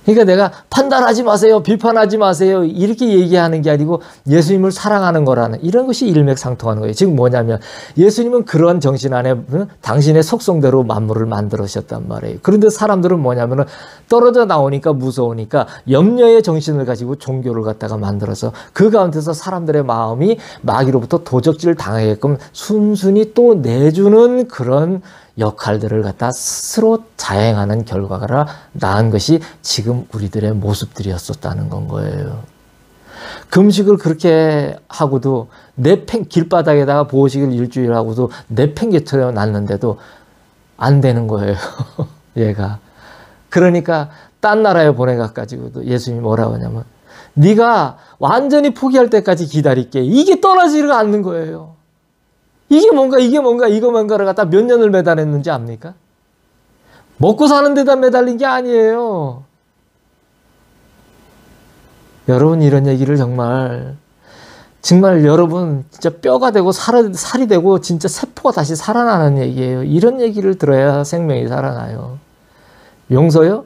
그러니까 내가 판단하지 마세요, 비판하지 마세요 이렇게 얘기하는 게 아니고 예수님을 사랑하는 거라는 이런 것이 일맥상통하는 거예요. 지금 뭐냐면 예수님은 그러한 정신 안에 당신의 속성대로 만물을 만들으셨단 말이에요. 그런데 사람들은 뭐냐면은 떨어져 나오니까 무서우니까 염려의 정신을 가지고 종교를 갖다가 만들어서 그 가운데서 사람들의 마음이 마귀로부터 도적질 당하게끔 순순히 또 내주는 그런 역할들을 갖다 스스로 자행하는 결과가 나은 것이 지금 우리들의 모습들이었었다는 건 거예요. 금식을 그렇게 하고도 길바닥에다가 보호식을 일주일 하고도 내팽개쳐 놨는데도 안 되는 거예요. 얘가. 그러니까 딴 나라에 보내가지고도 예수님이 뭐라고 하냐면 네가 완전히 포기할 때까지 기다릴게. 이게 떠나지가 않는 거예요. 이게 뭔가 이거 뭔가를 갖다 몇 년을 매달았는지 압니까? 먹고 사는 데다 매달린 게 아니에요. 여러분 이런 얘기를 정말 여러분 진짜 뼈가 되고 살이 되고 진짜 세포가 다시 살아나는 얘기예요. 이런 얘기를 들어야 생명이 살아나요. 용서요?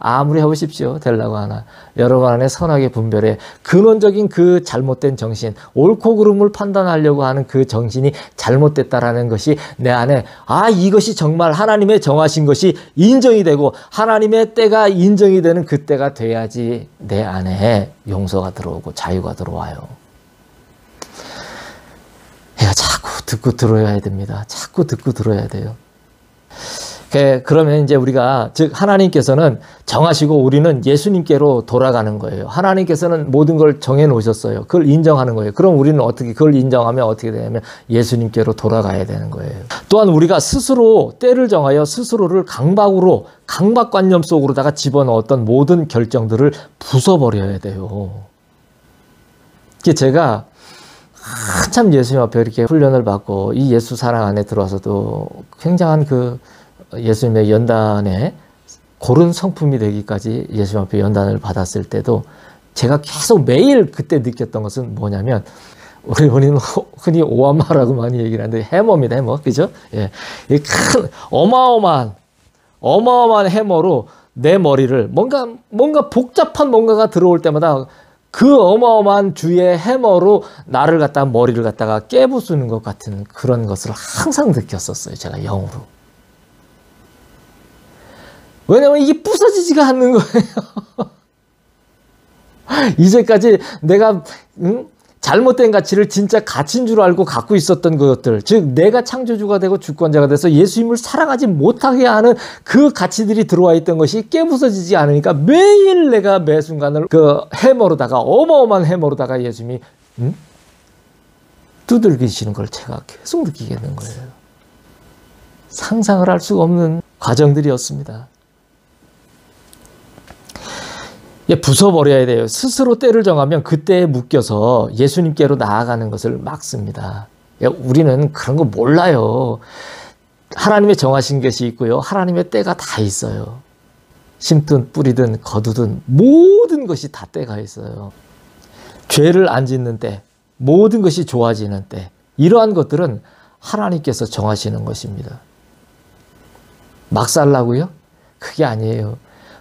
아무리 해보십시오. 되려고 하나. 여러분 안에 선하게 분별해. 근원적인 그 잘못된 정신, 옳고 그름을 판단하려고 하는 그 정신이 잘못됐다라는 것이 내 안에 이것이 정말 하나님의 정하신 것이 인정이 되고 하나님의 때가 인정이 되는 그 때가 돼야지 내 안에 용서가 들어오고 자유가 들어와요. 자꾸 듣고 들어야 됩니다. 자꾸 듣고 들어야 돼요. 그러면 이제 우리가 즉 하나님께서는 정하시고 우리는 예수님께로 돌아가는 거예요. 하나님께서는 모든 걸 정해 놓으셨어요. 그걸 인정하는 거예요. 그럼 우리는 어떻게 그걸 인정하면 어떻게 되냐면 예수님께로 돌아가야 되는 거예요. 또한 우리가 스스로 때를 정하여 스스로를 강박관념 속으로다가 집어넣었던 모든 결정들을 부숴버려야 돼요. 제가 한참 예수님 앞에 이렇게 훈련을 받고 이 예수 사랑 안에 들어와서도 굉장한 그 예수님의 연단에 고른 성품이 되기까지 예수님 앞에 연단을 받았을 때도 제가 계속 매일 그때 느꼈던 것은 뭐냐면 우리는 흔히 오한마라고 많이 얘기를 하는데 해머입니다. 해머. 그죠? 예. 이 큰 어마어마한 해머로 내 머리를 뭔가 복잡한 뭔가가 들어올 때마다 그 어마어마한 주의 해머로 나를 갖다가 머리를 갖다가 깨부수는 것 같은 그런 것을 항상 느꼈었어요. 제가 영으로. 왜냐면 이게 부서지지가 않는 거예요. 이제까지 내가 잘못된 가치를 진짜 가치인 줄 알고 갖고 있었던 것들, 즉 내가 창조주가 되고 주권자가 돼서 예수님을 사랑하지 못하게 하는 그 가치들이 들어와 있던 것이 깨부서지지 않으니까 매일 내가 매 순간을 그 해머로다가 어마어마한 해머로다가 예수님이 두들기시는 걸 제가 계속 느끼게 된 거예요. 상상을 할 수가 없는 과정들이었습니다. 부숴버려야 돼요. 스스로 때를 정하면 그때에 묶여서 예수님께로 나아가는 것을 막습니다. 우리는 그런 거 몰라요. 하나님의 정하신 것이 있고요. 하나님의 때가 다 있어요. 심든 뿌리든 거두든 모든 것이 다 때가 있어요. 죄를 안 짓는 때, 모든 것이 좋아지는 때, 이러한 것들은 하나님께서 정하시는 것입니다. 막 살라고요? 그게 아니에요.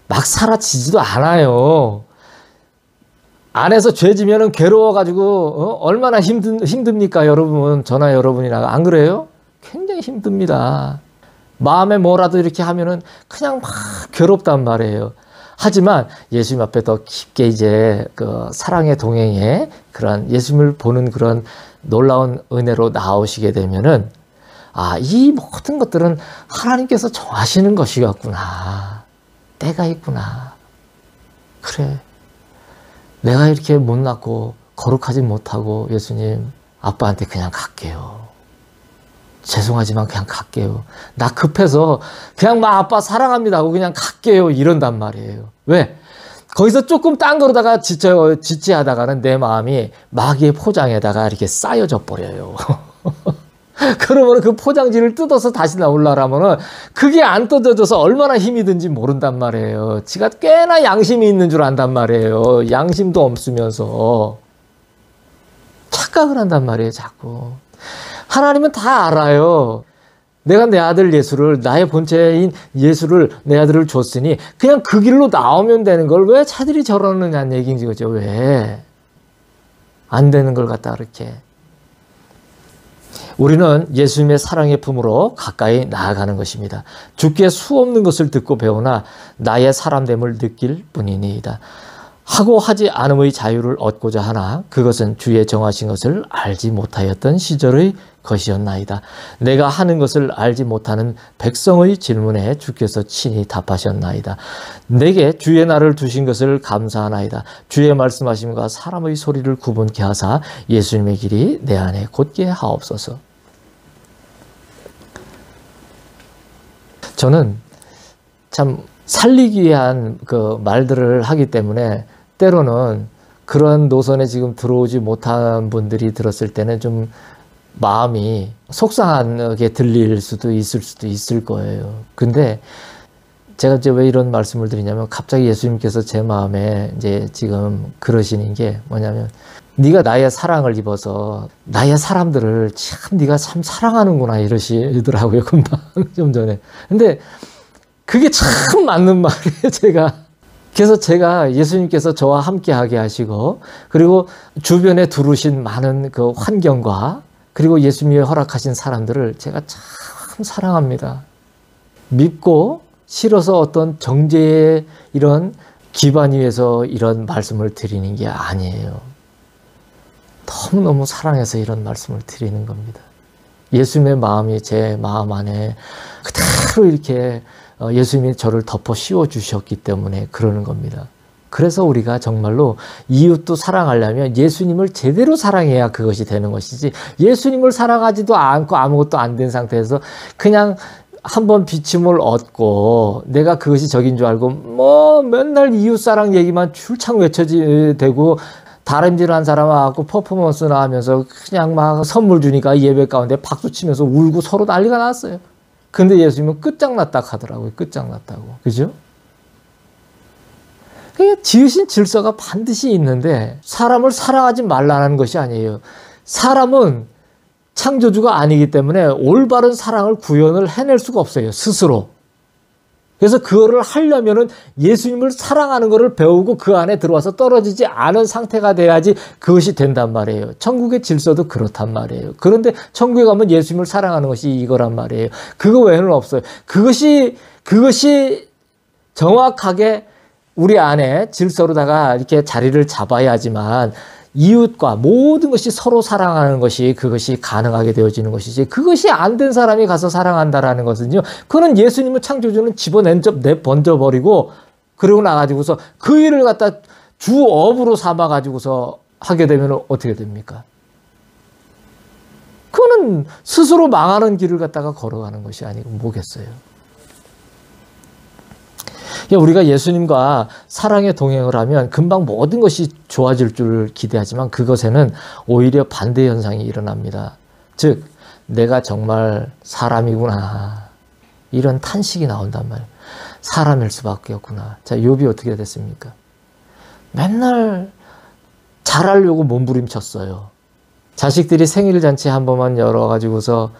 막 사라지지도 않아요. 안에서 죄 지면은 괴로워가지고 얼마나 힘듭니까 여러분? 저나 여러분이나 안 그래요? 굉장히 힘듭니다. 마음에 뭐라도 이렇게 하면은 그냥 막 괴롭단 말이에요. 하지만 예수님 앞에 더 깊게 이제 그 사랑의 동행에 그런 예수님을 보는 그런 놀라운 은혜로 나오시게 되면은 이 모든 것들은 하나님께서 정하시는 것이었구나. 때가 있구나. 그래. 내가 이렇게 못났고 거룩하지 못하고 예수님 아빠한테 그냥 갈게요. 죄송하지만 그냥 갈게요. 나 급해서 그냥 막 아빠 사랑합니다 하고 그냥 갈게요. 이런단 말이에요. 왜? 거기서 조금 딴 거로다가 지체하다가는 내 마음이 마귀의 포장에다가 이렇게 쌓여져 버려요. 그러면 그 포장지를 뜯어서 다시 나오려면 그게 안 뜯어져서 얼마나 힘이 든지 모른단 말이에요. 지가 꽤나 양심이 있는 줄 안단 말이에요. 양심도 없으면서 착각을 한단 말이에요. 자꾸. 하나님은 다 알아요. 내가 내 아들 예수를, 나의 본체인 예수를, 내 아들을 줬으니 그냥 그 길로 나오면 되는 걸 왜 차들이 저러느냐는 얘기인 거죠. 왜? 안 되는 걸 갖다 그렇게. 우리는 예수님의 사랑의 품으로 가까이 나아가는 것입니다. 주께 수없는 것을 듣고 배우나 나의 사람됨을 느낄 뿐이니이다. 하고 하지 않음의 자유를 얻고자 하나 그것은 주의 정하신 것을 알지 못하였던 시절의 것이었나이다. 내가 하는 것을 알지 못하는 백성의 질문에 주께서 친히 답하셨나이다. 내게 주의 날을 두신 것을 감사하나이다. 주의 말씀하심과 사람의 소리를 구분케 하사 예수님의 길이 내 안에 곧게 하옵소서. 저는 참 살리기 위한 그 말들을 하기 때문에 때로는 그런 노선에 지금 들어오지 못한 분들이 들었을 때는 좀 마음이 속상하게 들릴 수도 있을 거예요. 근데 제가 이제 왜 이런 말씀을 드리냐면 갑자기 예수님께서 제 마음에 이제 지금 그러시는 게 뭐냐면 네가 나의 사랑을 입어서 나의 사람들을 참 네가 참 사랑하는구나 이러시더라고요. 금방 좀 전에. 근데 그게 참 맞는 말이에요. 그래서 제가 예수님께서 저와 함께하게 하시고 그리고 주변에 두르신 많은 그 환경과 그리고 예수님이 허락하신 사람들을 제가 참 사랑합니다. 믿고 싫어서 어떤 정죄의 이런 기반 위에서 이런 말씀을 드리는 게 아니에요. 너무너무 사랑해서 이런 말씀을 드리는 겁니다. 예수님의 마음이 제 마음 안에 그대로 이렇게 예수님이 저를 덮어 씌워 주셨기 때문에 그러는 겁니다. 그래서 우리가 정말로 이웃도 사랑하려면 예수님을 제대로 사랑해야 그것이 되는 것이지 예수님을 사랑하지도 않고 아무것도 안 된 상태에서 그냥 한번 비침을 얻고 내가 그것이 적인 줄 알고 뭐 맨날 이웃사랑 얘기만 출창 외쳐지되고 다름질한 사람하고 퍼포먼스나 하면서 그냥 막 선물 주니까 예배 가운데 박수치면서 울고 서로 난리가 났어요. 근데 예수님은 끝장났다 하더라고요. 끝장났다고. 그죠? 그러니까 지으신 질서가 반드시 있는데 사람을 사랑하지 말라는 것이 아니에요. 사람은 창조주가 아니기 때문에 올바른 사랑을 구현을 해낼 수가 없어요. 스스로. 그래서 그거를 하려면은 예수님을 사랑하는 것을 배우고 그 안에 들어와서 떨어지지 않은 상태가 돼야지 그것이 된단 말이에요. 천국의 질서도 그렇단 말이에요. 그런데 천국에 가면 예수님을 사랑하는 것이 이거란 말이에요. 그거 외에는 없어요. 그것이 정확하게 우리 안에 질서로다가 이렇게 자리를 잡아야지만 이웃과 모든 것이 서로 사랑하는 것이 그것이 가능하게 되어지는 것이지 그것이 안 된 사람이 가서 사랑한다라는 것은요. 그는 예수님을 창조주는 번져버리고 그러고 나가지고서 그 일을 갖다 주업으로 삼아가지고서 하게 되면 어떻게 됩니까? 그거는 스스로 망하는 길을 갖다가 걸어가는 것이 아니고 뭐겠어요. 우리가 예수님과 사랑의 동행을 하면 금방 모든 것이 좋아질 줄 기대하지만 그것에는 오히려 반대 현상이 일어납니다. 즉 내가 정말 사람이구나 이런 탄식이 나온단 말이에요. 사람일 수밖에 없구나. 자, 욥이 어떻게 됐습니까? 맨날 잘하려고 몸부림쳤어요. 자식들이 생일잔치 한 번만 열어가지고서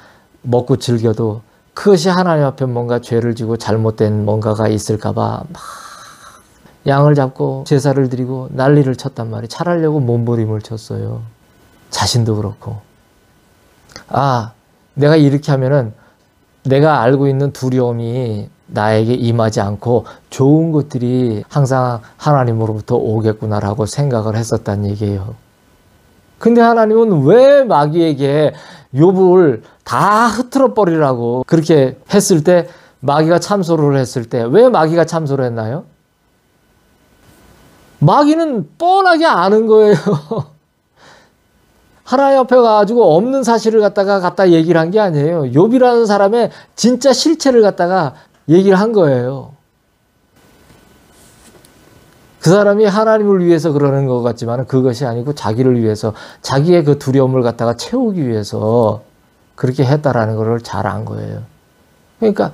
먹고 즐겨도 그것이 하나님 앞에 뭔가 죄를 지고 잘못된 뭔가가 있을까봐 막 양을 잡고 제사를 드리고 난리를 쳤단 말이에요. 잘하려고 몸부림을 쳤어요. 자신도 그렇고. 내가 이렇게 하면은 내가 알고 있는 두려움이 나에게 임하지 않고 좋은 것들이 항상 하나님으로부터 오겠구나라고 생각을 했었단 얘기예요. 근데 하나님은 왜 마귀에게 욥을 다 흐트러 버리라고 그렇게 했을 때 마귀가 참소를 했을 때 왜 마귀가 참소를 했나요? 마귀는 뻔하게 아는 거예요. 하나님 앞에 가가지고 없는 사실을 갖다 얘기를 한 게 아니에요. 욥이라는 사람의 진짜 실체를 갖다가 얘기를 한 거예요. 그 사람이 하나님을 위해서 그러는 것 같지만 그것이 아니고 자기를 위해서 자기의 그 두려움을 갖다가 채우기 위해서 그렇게 했다라는 걸 잘 안 거예요. 그러니까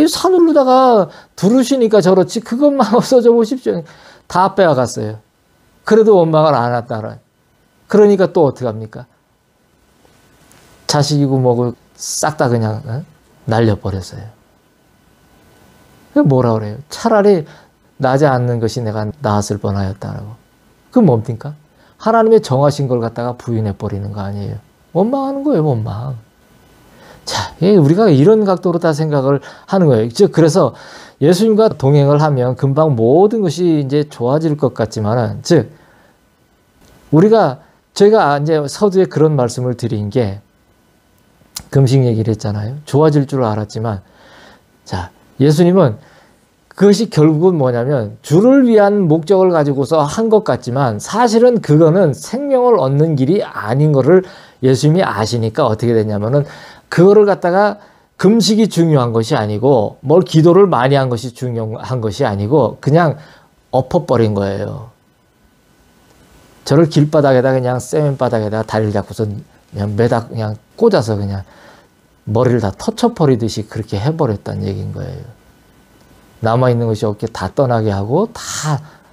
산으로다가 두르시니까 저렇지 그것만 없어져 보십시오. 다 빼앗갔어요. 그래도 원망을 안 했다라. 그러니까 또 어떻게 합니까? 자식이고 뭐고 싹 다 그냥 날려버렸어요. 뭐라 그래요? 차라리 나지 않는 것이 내가 나았을 뻔하였다라고. 그건 뭡니까? 하나님의 정하신 걸 갖다가 부인해버리는 거 아니에요. 원망하는 거예요, 원망. 자, 우리가 이런 각도로 다 생각을 하는 거예요. 즉, 그래서 예수님과 동행을 하면 금방 모든 것이 이제 좋아질 것 같지만은, 즉, 저희가 이제 서두에 그런 말씀을 드린 게, 금식 얘기를 했잖아요. 좋아질 줄 알았지만, 자, 예수님은 그것이 결국은 뭐냐면, 주를 위한 목적을 가지고서 한 것 같지만, 사실은 그거는 생명을 얻는 길이 아닌 거를 예수님이 아시니까 어떻게 됐냐면은, 그거를 갖다가 금식이 중요한 것이 아니고, 뭘 기도를 많이 한 것이 중요한 것이 아니고, 그냥 엎어버린 거예요. 저를 길바닥에다 그냥 세면바닥에다 다리를 잡고서 그냥 매다 그냥 꽂아서 그냥 머리를 다 터쳐버리듯이 그렇게 해버렸다는 얘기인 거예요. 남아있는 것이 없게 다 떠나게 하고 다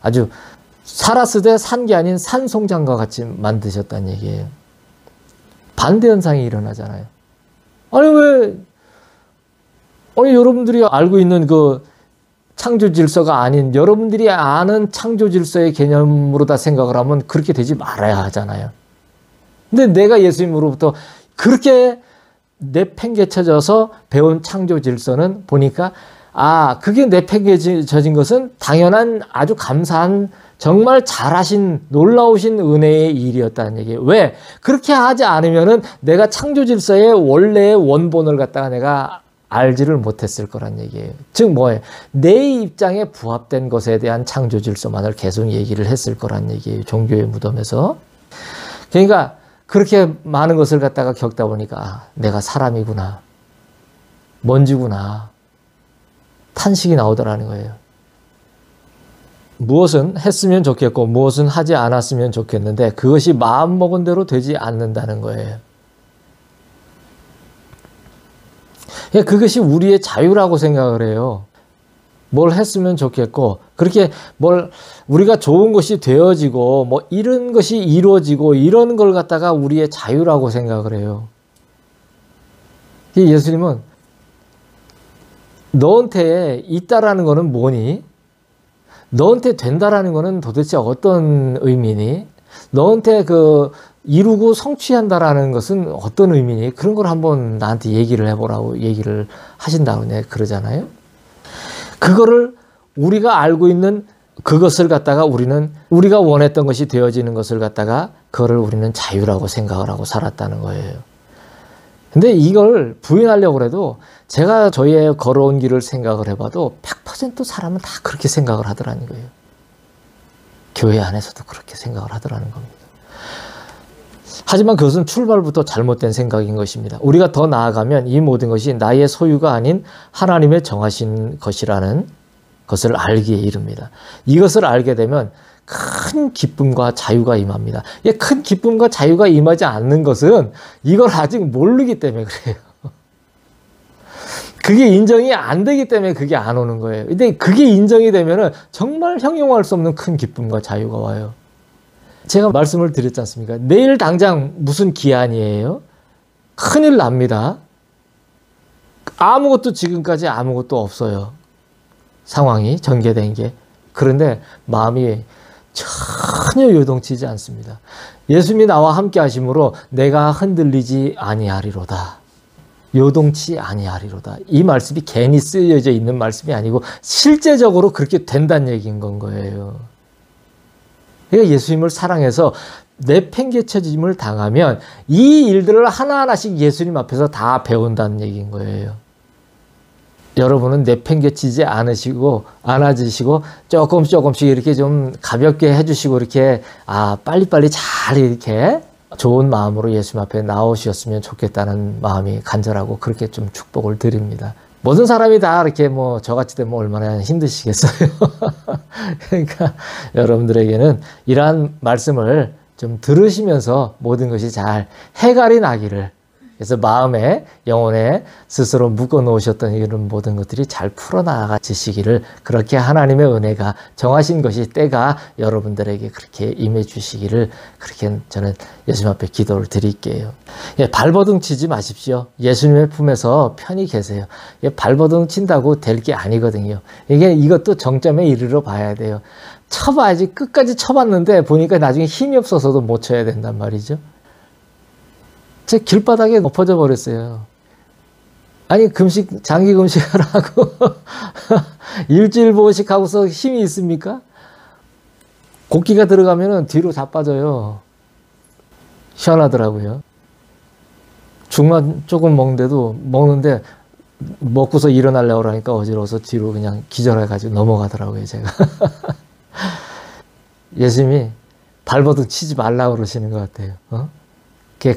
아주 살았을 때 산 게 아닌 산송장과 같이 만드셨다는 얘기예요. 반대 현상이 일어나잖아요. 아니 여러분들이 알고 있는 그 창조 질서가 아닌 여러분들이 아는 창조 질서의 개념으로 다 생각을 하면 그렇게 되지 말아야 하잖아요. 근데 내가 예수님으로부터 그렇게 내팽개쳐져서 배운 창조 질서는 보니까 그게 내팽개쳐진 것은 당연한 아주 감사한 정말 잘하신 놀라우신 은혜의 일이었다는 얘기예요. 왜? 그렇게 하지 않으면은 내가 창조 질서의 원래의 원본을 갖다가 내가 알지를 못했을 거란 얘기예요. 즉 뭐예요? 내 입장에 부합된 것에 대한 창조 질서만을 계속 얘기를 했을 거란 얘기예요. 종교의 무덤에서. 그러니까 그렇게 많은 것을 갖다가 겪다 보니까 내가 사람이구나. 먼지구나. 탄식이 나오더라는 거예요. 무엇은 했으면 좋겠고 무엇은 하지 않았으면 좋겠는데 그것이 마음먹은 대로 되지 않는다는 거예요. 그것이 우리의 자유라고 생각을 해요. 뭘 했으면 좋겠고 그렇게 뭘 우리가 좋은 것이 되어지고 뭐 이런 것이 이루어지고 이런 걸 갖다가 우리의 자유라고 생각을 해요. 예수님은 너한테 있다라는 거는 뭐니? 너한테 된다라는 거는 도대체 어떤 의미니? 너한테 이루고 성취한다라는 것은 어떤 의미니? 그런 걸 한번 나한테 얘기를 해보라고 얘기를 하신다고 그러잖아요. 그거를 우리가 알고 있는 그것을 갖다가 우리가 원했던 것이 되어지는 것을 갖다가 그거를 우리는 자유라고 생각을 하고 살았다는 거예요. 근데 이걸 부인하려고 해도 제가 저의 걸어온 길을 생각을 해봐도 100% 사람은 다 그렇게 생각을 하더라는 거예요. 교회 안에서도 그렇게 생각을 하더라는 겁니다. 하지만 그것은 출발부터 잘못된 생각인 것입니다. 우리가 더 나아가면 이 모든 것이 나의 소유가 아닌 하나님의 정하신 것이라는 것을 알기에 이릅니다. 이것을 알게 되면 큰 기쁨과 자유가 임합니다. 큰 기쁨과 자유가 임하지 않는 것은 이걸 아직 모르기 때문에 그래요. 그게 인정이 안 되기 때문에 그게 안 오는 거예요. 근데 그게 인정이 되면은 정말 형용할 수 없는 큰 기쁨과 자유가 와요. 제가 말씀을 드렸지 않습니까? 내일 당장 무슨 기한이에요? 큰일 납니다. 아무것도 지금까지 아무것도 없어요. 상황이 전개된 게. 그런데 마음이 전혀 요동치지 않습니다. 예수님이 나와 함께 하심으로 내가 흔들리지 아니하리로다. 요동치 아니하리로다. 이 말씀이 괜히 쓰여져 있는 말씀이 아니고 실제적으로 그렇게 된다는 얘기인 건 거예요. 그러니까 예수님을 사랑해서 내팽개쳐짐을 당하면 이 일들을 하나하나씩 예수님 앞에서 다 배운다는 얘기인 거예요. 여러분은 내팽개치지 않아지시고 조금씩 이렇게 좀 가볍게 해주시고 이렇게 빨리빨리 잘 이렇게 좋은 마음으로 예수님 앞에 나오셨으면 좋겠다는 마음이 간절하고 그렇게 좀 축복을 드립니다. 모든 사람이 다 이렇게 저같이 되면 얼마나 힘드시겠어요. 그러니까 여러분들에게는 이러한 말씀을 좀 들으시면서 모든 것이 잘 해갈이 나기를 그래서 마음에, 영혼에 스스로 묶어놓으셨던 이런 모든 것들이 잘 풀어나가지시기를, 그렇게 하나님의 은혜가 정하신 것이 때가 여러분들에게 그렇게 임해 주시기를, 그렇게 저는 예수님 앞에 기도를 드릴게요. 예, 발버둥 치지 마십시오. 예수님의 품에서 편히 계세요. 예, 발버둥 친다고 될 게 아니거든요. 이것도 정점에 이르러 봐야 돼요. 쳐봐야지. 끝까지 쳐봤는데 보니까 나중에 힘이 없어서도 못 쳐야 된단 말이죠. 제 길바닥에 엎어져 버렸어요. 아니, 장기 금식을 하고 일주일 보식 하고서 힘이 있습니까? 곡기가 들어가면은 뒤로 자빠져요. 시원하더라고요. 죽만 조금 먹는데 먹고서 일어나려고 하니까 어지러워서 뒤로 그냥 기절해가지고 넘어가더라고요, 제가. 예수님이 발버둥 치지 말라고 그러시는 것 같아요.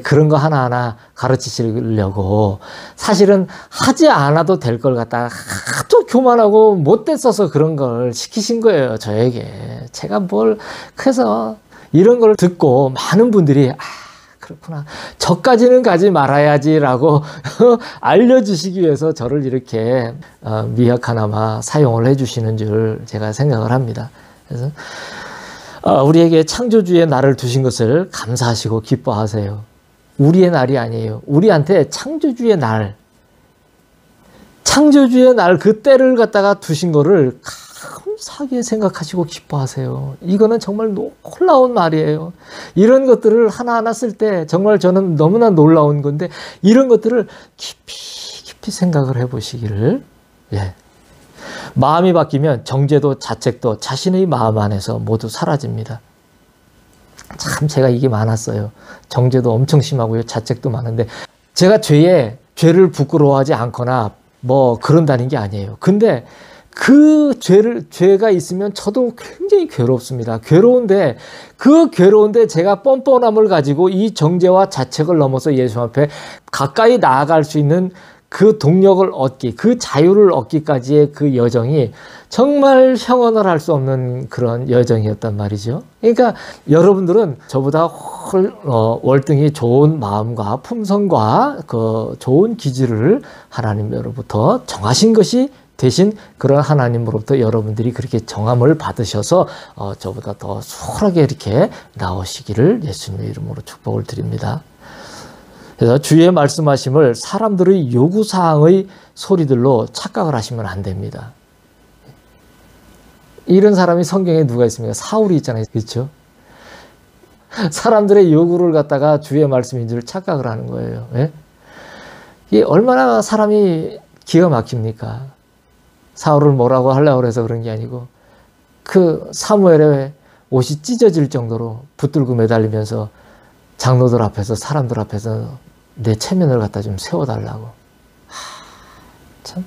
그런 거 하나하나 가르치시려고, 사실은 하지 않아도 될 걸 갖다가 하도 교만하고 못됐어서 그런 걸 시키신 거예요, 저에게. 제가 그래서 이런 걸 듣고 많은 분들이, 그렇구나, 저까지는 가지 말아야지라고 알려주시기 위해서 저를 이렇게 미약하나마 사용을 해주시는 줄 제가 생각을 합니다. 그래서 우리에게 창조주의 날을 두신 것을 감사하시고 기뻐하세요. 우리의 날이 아니에요. 우리한테 창조주의 날 그 때를 갖다가 두신 거를 감사하게 생각하시고 기뻐하세요. 이거는 정말 놀라운 말이에요. 이런 것들을 하나하나 쓸 때 정말 저는 너무나 놀라운 건데, 이런 것들을 깊이 생각을 해보시기를. 예. 마음이 바뀌면 정죄도 자책도 자신의 마음 안에서 모두 사라집니다. 참 제가 이게 많았어요. 정죄도 엄청 심하고요, 자책도 많은데, 제가 죄를 부끄러워하지 않거나 그런다는 게 아니에요. 근데 그 죄가 있으면 저도 굉장히 괴롭습니다. 괴로운데 제가 뻔뻔함을 가지고 이 정죄와 자책을 넘어서 예수 앞에 가까이 나아갈 수 있는 그 동력을 그 자유를 얻기까지의 그 여정이 정말 형언을 할 수 없는 그런 여정이었단 말이죠. 그러니까 여러분들은 저보다 월등히 좋은 마음과 품성과 그 좋은 기질을 하나님으로부터 정하신 것이 대신 그런 하나님으로부터 여러분들이 그렇게 정함을 받으셔서 저보다 더 수월하게 이렇게 나오시기를 예수님의 이름으로 축복을 드립니다. 그래서 주의 말씀하심을 사람들의 요구사항의 소리들로 착각을 하시면 안 됩니다. 이런 사람이 성경에 누가 있습니까? 사울이 있잖아요. 그렇죠? 사람들의 요구를 갖다가 주의 말씀인 줄 착각을 하는 거예요. 예? 이게 얼마나 사람이 기가 막힙니까? 사울을 뭐라고 하려고 해서 그런 게 아니고, 그 사무엘의 옷이 찢어질 정도로 붙들고 매달리면서 장로들 앞에서, 사람들 앞에서 내 체면을 갖다 좀 세워달라고. 참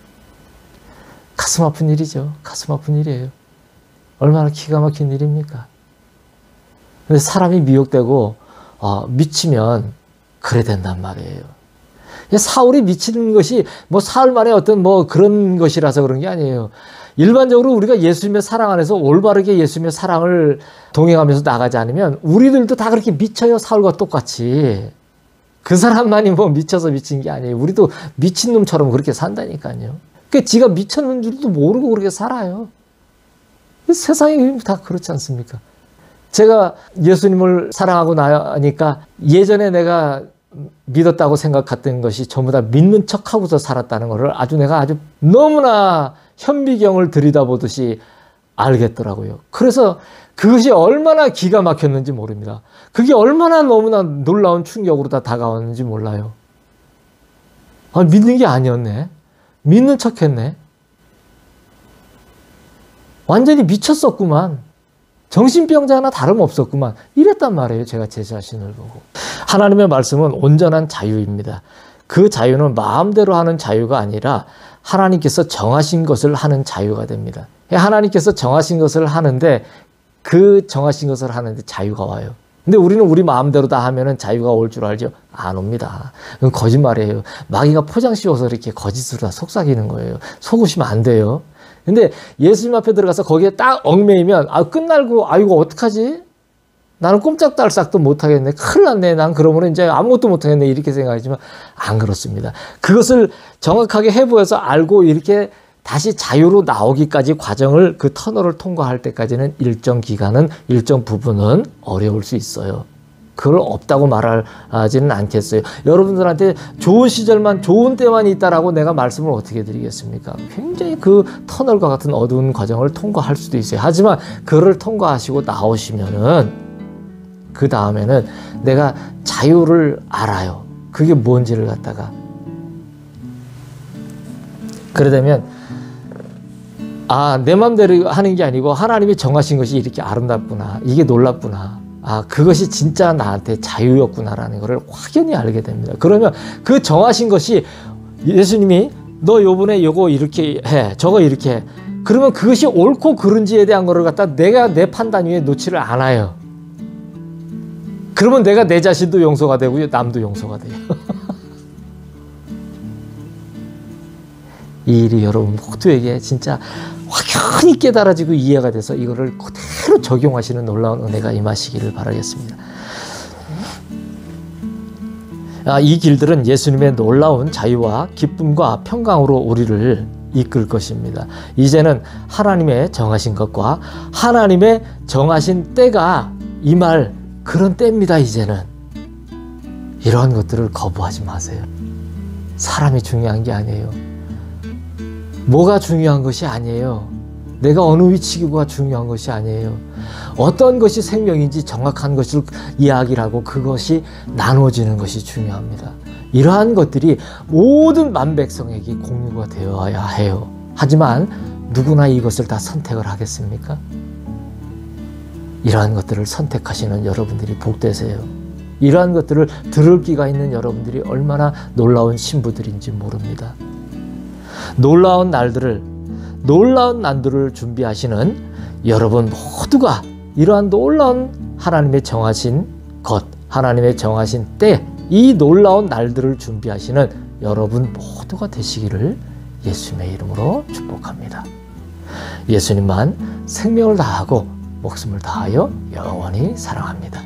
가슴 아픈 일이죠. 가슴 아픈 일이에요. 얼마나 기가 막힌 일입니까? 근데 사람이 미혹되고 미치면 그래 된단 말이에요. 사울이 미치는 것이 사울만의 어떤 그런 것이라서 그런 게 아니에요. 일반적으로 우리가 예수님의 사랑 안에서 올바르게 예수님의 사랑을 동행하면서 나가지 않으면 우리들도 다 그렇게 미쳐요. 사울과 똑같이. 그 사람만이 미쳐서 미친 게 아니에요. 우리도 미친놈처럼 그렇게 산다니까요. 그러니까 지가 미쳤는 줄도 모르고 그렇게 살아요. 세상이 다 그렇지 않습니까? 제가 예수님을 사랑하고 나니까 예전에 내가 믿었다고 생각했던 것이 전부 다 믿는 척하고서 살았다는 것을 내가 아주 너무나 현미경을 들여다보듯이 알겠더라고요. 그래서 그것이 얼마나 기가 막혔는지 모릅니다. 그게 얼마나 너무나 놀라운 충격으로 다 다가왔는지 몰라요. 믿는 게 아니었네. 믿는 척했네. 완전히 미쳤었구만. 정신병자나 다름없었구만. 이랬단 말이에요. 제가 제 자신을 보고. 하나님의 말씀은 온전한 자유입니다. 그 자유는 마음대로 하는 자유가 아니라 하나님께서 정하신 것을 하는 자유가 됩니다. 하나님께서 정하신 것을 하는데 그 정하신 것을 하는데 자유가 와요. 근데 우리는 우리 마음대로 다 하면은 자유가 올 줄 알죠? 안 옵니다. 그건 거짓말이에요. 마귀가 포장 씌워서 이렇게 거짓으로 다 속삭이는 거예요. 속으시면 안 돼요. 근데 예수님 앞에 들어가서 거기에 딱 얽매이면 끝날고 이거 어떡하지? 나는 꼼짝달싹도 못하겠네. 큰일 났네. 난 그러면 이제 아무것도 못하겠네. 이렇게 생각하지만 안 그렇습니다. 그것을 정확하게 해부해서 알고 이렇게 다시 자유로 나오기까지 과정을 그 터널을 통과할 때까지는 일정 기간은 일정 부분은 어려울 수 있어요. 그걸 없다고 말하지는 않겠어요. 여러분들한테 좋은 시절만 좋은 때만 있다라고 내가 말씀을 어떻게 드리겠습니까? 굉장히 그 터널과 같은 어두운 과정을 통과할 수도 있어요. 하지만 그를 통과하시고 나오시면은 그 다음에는 내가 자유를 알아요. 그게 뭔지를 갖다가. 그러다면 내 맘대로 하는 게 아니고 하나님이 정하신 것이 이렇게 아름답구나. 이게 놀랍구나. 그것이 진짜 나한테 자유였구나라는 것을 확연히 알게 됩니다. 그러면 그 정하신 것이 예수님이 너 요번에 요거 이렇게 해. 저거 이렇게 해. 그러면 그것이 옳고 그른지에 대한 거를 갖다 내가 내 판단 위에 놓지를 않아요. 그러면 내가 내 자신도 용서가 되고요. 남도 용서가 돼요. 이 일이 여러분 모두에게 진짜 확연히 깨달아지고 이해가 돼서 이거를 그대로 적용하시는 놀라운 은혜가 임하시기를 바라겠습니다. 이 길들은 예수님의 놀라운 자유와 기쁨과 평강으로 우리를 이끌 것입니다. 이제는 하나님의 정하신 것과 하나님의 정하신 때가 임할 그런 때입니다. 이제는 이러한 것들을 거부하지 마세요. 사람이 중요한 게 아니에요. 뭐가 중요한 것이 아니에요. 내가 어느 위치가 중요한 것이 아니에요. 어떤 것이 생명인지 정확한 것을 이야기를 하고 그것이 나눠지는 것이 중요합니다. 이러한 것들이 모든 만백성에게 공유가 되어야 해요. 하지만 누구나 이것을 다 선택을 하겠습니까? 이러한 것들을 선택하시는 여러분들이 복되세요. 이러한 것들을 들을 기가 있는 여러분들이 얼마나 놀라운 신부들인지 모릅니다. 놀라운 날들을 준비하시는 여러분 모두가 이러한 놀라운 하나님의 정하신 것, 하나님의 정하신 때, 이 놀라운 날들을 준비하시는 여러분 모두가 되시기를 예수님의 이름으로 축복합니다. 예수님만 생명을 다하고 목숨을 다하여 영원히 사랑합니다.